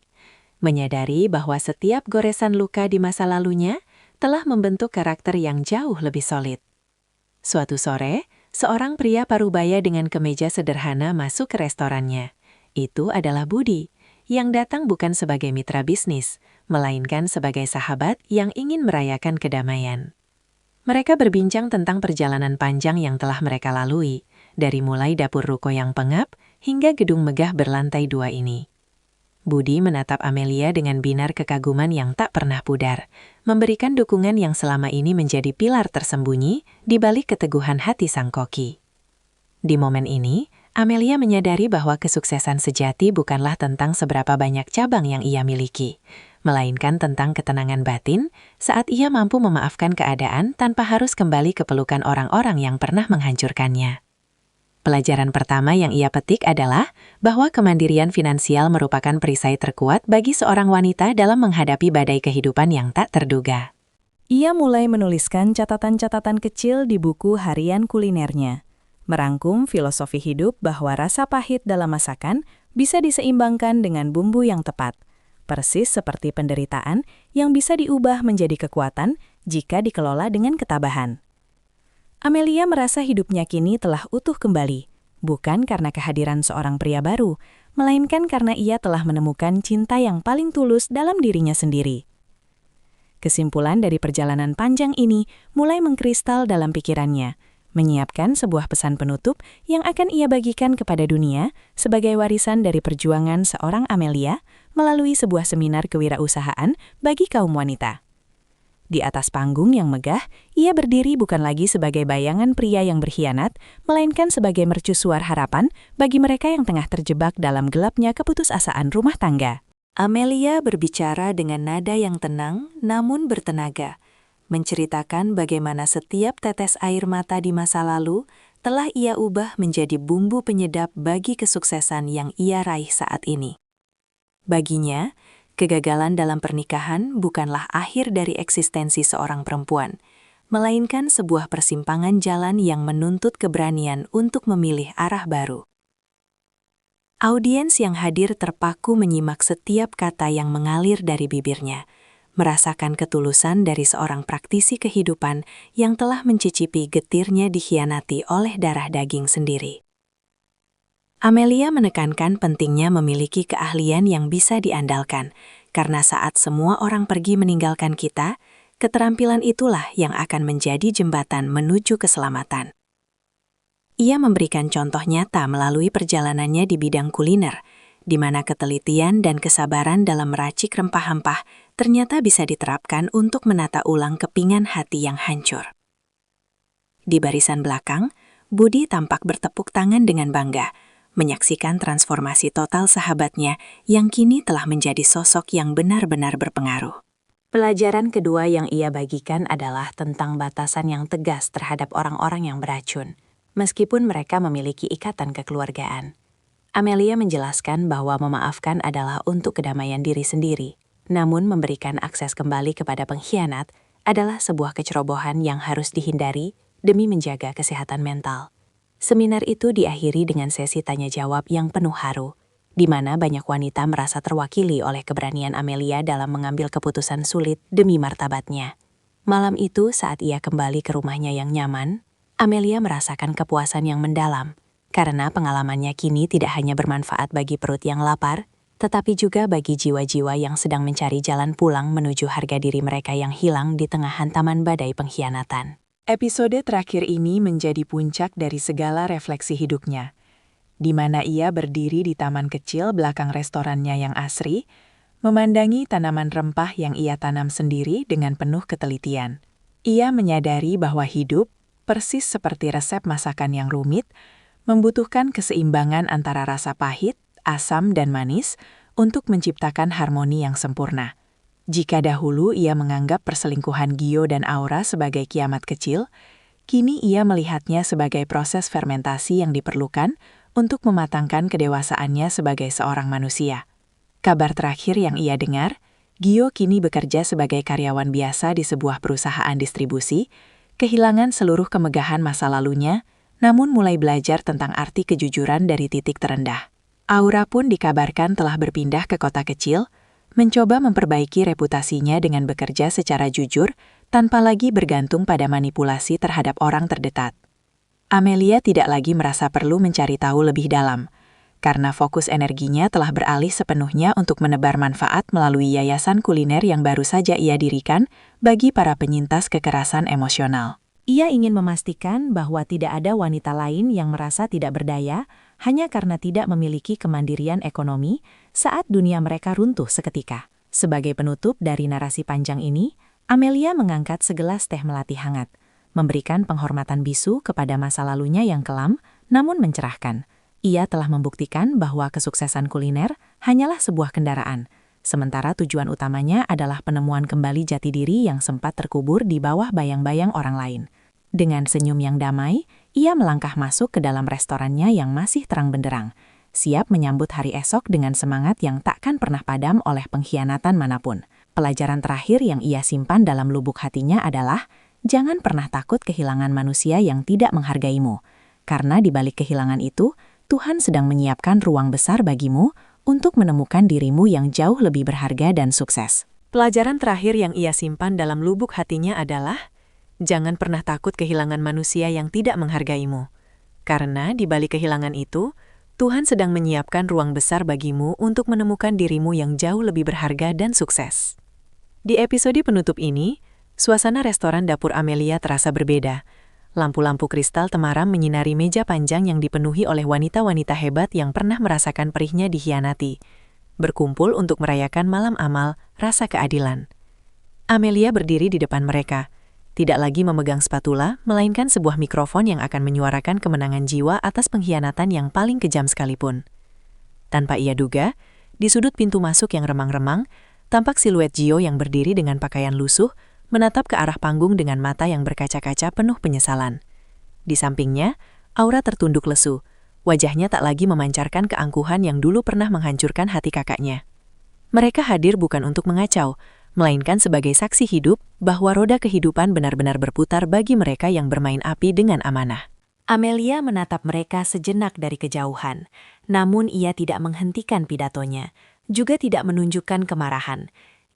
Menyadari bahwa setiap goresan luka di masa lalunya telah membentuk karakter yang jauh lebih solid. Suatu sore, seorang pria parubaya dengan kemeja sederhana masuk ke restorannya. Itu adalah Budi, yang datang bukan sebagai mitra bisnis, melainkan sebagai sahabat yang ingin merayakan kedamaian. Mereka berbincang tentang perjalanan panjang yang telah mereka lalui, dari mulai dapur ruko yang pengap hingga gedung megah berlantai 2 ini. Budi menatap Amelia dengan binar kekaguman yang tak pernah pudar, memberikan dukungan yang selama ini menjadi pilar tersembunyi di balik keteguhan hati sang koki. Di momen ini, Amelia menyadari bahwa kesuksesan sejati bukanlah tentang seberapa banyak cabang yang ia miliki, melainkan tentang ketenangan batin saat ia mampu memaafkan keadaan tanpa harus kembali ke pelukan orang-orang yang pernah menghancurkannya. Pelajaran pertama yang ia petik adalah bahwa kemandirian finansial merupakan perisai terkuat bagi seorang wanita dalam menghadapi badai kehidupan yang tak terduga. Ia mulai menuliskan catatan-catatan kecil di buku harian kulinernya, merangkum filosofi hidup bahwa rasa pahit dalam masakan bisa diseimbangkan dengan bumbu yang tepat, persis seperti penderitaan yang bisa diubah menjadi kekuatan jika dikelola dengan ketabahan. Amelia merasa hidupnya kini telah utuh kembali, bukan karena kehadiran seorang pria baru, melainkan karena ia telah menemukan cinta yang paling tulus dalam dirinya sendiri. Kesimpulan dari perjalanan panjang ini mulai mengkristal dalam pikirannya, menyiapkan sebuah pesan penutup yang akan ia bagikan kepada dunia sebagai warisan dari perjuangan seorang Amelia melalui sebuah seminar kewirausahaan bagi kaum wanita. Di atas panggung yang megah, ia berdiri bukan lagi sebagai bayangan pria yang berkhianat, melainkan sebagai mercusuar harapan bagi mereka yang tengah terjebak dalam gelapnya keputusasaan rumah tangga. Amelia berbicara dengan nada yang tenang namun bertenaga, menceritakan bagaimana setiap tetes air mata di masa lalu telah ia ubah menjadi bumbu penyedap bagi kesuksesan yang ia raih saat ini. Baginya, kegagalan dalam pernikahan bukanlah akhir dari eksistensi seorang perempuan, melainkan sebuah persimpangan jalan yang menuntut keberanian untuk memilih arah baru. Audiens yang hadir terpaku menyimak setiap kata yang mengalir dari bibirnya, merasakan ketulusan dari seorang praktisi kehidupan yang telah mencicipi getirnya dikhianati oleh darah daging sendiri. Amelia menekankan pentingnya memiliki keahlian yang bisa diandalkan, karena saat semua orang pergi meninggalkan kita, keterampilan itulah yang akan menjadi jembatan menuju keselamatan. Ia memberikan contoh nyata melalui perjalanannya di bidang kuliner, di mana ketelitian dan kesabaran dalam meracik rempah-rempah ternyata bisa diterapkan untuk menata ulang kepingan hati yang hancur. Di barisan belakang, Budi tampak bertepuk tangan dengan bangga, menyaksikan transformasi total sahabatnya yang kini telah menjadi sosok yang benar-benar berpengaruh. Pelajaran kedua yang ia bagikan adalah tentang batasan yang tegas terhadap orang-orang yang beracun, meskipun mereka memiliki ikatan kekeluargaan. Amelia menjelaskan bahwa memaafkan adalah untuk kedamaian diri sendiri, namun memberikan akses kembali kepada pengkhianat adalah sebuah kecerobohan yang harus dihindari demi menjaga kesehatan mental. Seminar itu diakhiri dengan sesi tanya-jawab yang penuh haru, di mana banyak wanita merasa terwakili oleh keberanian Amelia dalam mengambil keputusan sulit demi martabatnya. Malam itu, saat ia kembali ke rumahnya yang nyaman, Amelia merasakan kepuasan yang mendalam, karena pengalamannya kini tidak hanya bermanfaat bagi perut yang lapar, tetapi juga bagi jiwa-jiwa yang sedang mencari jalan pulang menuju harga diri mereka yang hilang di tengah hantaman badai pengkhianatan. Episode terakhir ini menjadi puncak dari segala refleksi hidupnya, di mana ia berdiri di taman kecil belakang restorannya yang asri, memandangi tanaman rempah yang ia tanam sendiri dengan penuh ketelitian. Ia menyadari bahwa hidup, persis seperti resep masakan yang rumit, membutuhkan keseimbangan antara rasa pahit, asam, dan manis untuk menciptakan harmoni yang sempurna. Jika dahulu ia menganggap perselingkuhan Gio dan Aura sebagai kiamat kecil, kini ia melihatnya sebagai proses fermentasi yang diperlukan untuk mematangkan kedewasaannya sebagai seorang manusia. Kabar terakhir yang ia dengar, Gio kini bekerja sebagai karyawan biasa di sebuah perusahaan distribusi, kehilangan seluruh kemegahan masa lalunya, namun mulai belajar tentang arti kejujuran dari titik terendah. Aura pun dikabarkan telah berpindah ke kota kecil, mencoba memperbaiki reputasinya dengan bekerja secara jujur tanpa lagi bergantung pada manipulasi terhadap orang terdekat. Amelia tidak lagi merasa perlu mencari tahu lebih dalam, karena fokus energinya telah beralih sepenuhnya untuk menebar manfaat melalui yayasan kuliner yang baru saja ia dirikan bagi para penyintas kekerasan emosional. Ia ingin memastikan bahwa tidak ada wanita lain yang merasa tidak berdaya hanya karena tidak memiliki kemandirian ekonomi saat dunia mereka runtuh seketika. Sebagai penutup dari narasi panjang ini, Amelia mengangkat segelas teh melati hangat, memberikan penghormatan bisu kepada masa lalunya yang kelam, namun mencerahkan. Ia telah membuktikan bahwa kesuksesan kuliner hanyalah sebuah kendaraan, sementara tujuan utamanya adalah penemuan kembali jati diri yang sempat terkubur di bawah bayang-bayang orang lain. Dengan senyum yang damai, ia melangkah masuk ke dalam restorannya yang masih terang benderang, siap menyambut hari esok dengan semangat yang takkan pernah padam oleh pengkhianatan manapun. Pelajaran terakhir yang ia simpan dalam lubuk hatinya adalah, jangan pernah takut kehilangan manusia yang tidak menghargaimu, karena di balik kehilangan itu, Tuhan sedang menyiapkan ruang besar bagimu untuk menemukan dirimu yang jauh lebih berharga dan sukses. Pelajaran terakhir yang ia simpan dalam lubuk hatinya adalah, jangan pernah takut kehilangan manusia yang tidak menghargaimu, karena di balik kehilangan itu, Tuhan sedang menyiapkan ruang besar bagimu untuk menemukan dirimu yang jauh lebih berharga dan sukses. Di episode penutup ini, suasana restoran dapur Amelia terasa berbeda. Lampu-lampu kristal temaram menyinari meja panjang yang dipenuhi oleh wanita-wanita hebat yang pernah merasakan perihnya dikhianati, berkumpul untuk merayakan malam amal rasa keadilan. Amelia berdiri di depan mereka, tidak lagi memegang spatula, melainkan sebuah mikrofon yang akan menyuarakan kemenangan jiwa atas pengkhianatan yang paling kejam sekalipun. Tanpa ia duga, di sudut pintu masuk yang remang-remang, tampak siluet Gio yang berdiri dengan pakaian lusuh, menatap ke arah panggung dengan mata yang berkaca-kaca penuh penyesalan. Di sampingnya, Aura tertunduk lesu. Wajahnya tak lagi memancarkan keangkuhan yang dulu pernah menghancurkan hati kakaknya. Mereka hadir bukan untuk mengacau, melainkan sebagai saksi hidup bahwa roda kehidupan benar-benar berputar bagi mereka yang bermain api dengan amanah. Amelia menatap mereka sejenak dari kejauhan, namun ia tidak menghentikan pidatonya, juga tidak menunjukkan kemarahan.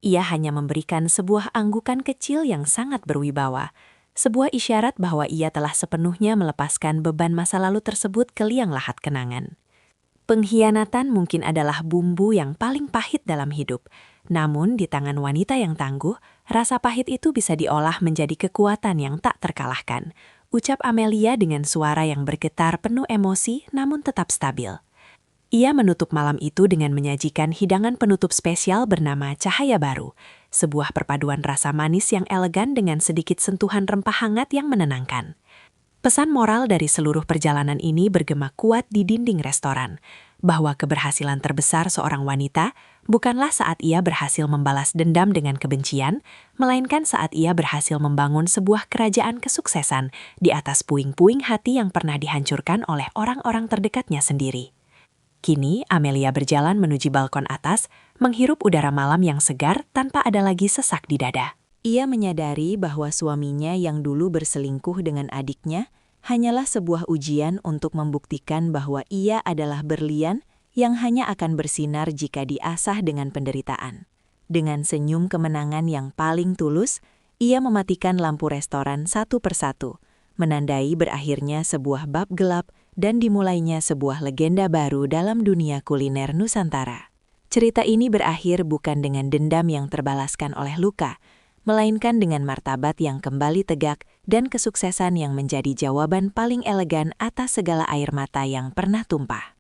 Ia hanya memberikan sebuah anggukan kecil yang sangat berwibawa, sebuah isyarat bahwa ia telah sepenuhnya melepaskan beban masa lalu tersebut ke liang lahat kenangan. Pengkhianatan mungkin adalah bumbu yang paling pahit dalam hidup, namun di tangan wanita yang tangguh, rasa pahit itu bisa diolah menjadi kekuatan yang tak terkalahkan, ucap Amelia dengan suara yang bergetar penuh emosi namun tetap stabil. Ia menutup malam itu dengan menyajikan hidangan penutup spesial bernama Cahaya Baru, sebuah perpaduan rasa manis yang elegan dengan sedikit sentuhan rempah hangat yang menenangkan. Pesan moral dari seluruh perjalanan ini bergema kuat di dinding restoran, bahwa keberhasilan terbesar seorang wanita bukanlah saat ia berhasil membalas dendam dengan kebencian, melainkan saat ia berhasil membangun sebuah kerajaan kesuksesan di atas puing-puing hati yang pernah dihancurkan oleh orang-orang terdekatnya sendiri. Kini, Amelia berjalan menuju balkon atas, menghirup udara malam yang segar tanpa ada lagi sesak di dada. Ia menyadari bahwa suaminya yang dulu berselingkuh dengan adiknya hanyalah sebuah ujian untuk membuktikan bahwa ia adalah berlian yang hanya akan bersinar jika diasah dengan penderitaan. Dengan senyum kemenangan yang paling tulus, ia mematikan lampu restoran satu persatu, menandai berakhirnya sebuah bab gelap dan dimulainya sebuah legenda baru dalam dunia kuliner Nusantara. Cerita ini berakhir bukan dengan dendam yang terbalaskan oleh luka, melainkan dengan martabat yang kembali tegak dan kesuksesan yang menjadi jawaban paling elegan atas segala air mata yang pernah tumpah.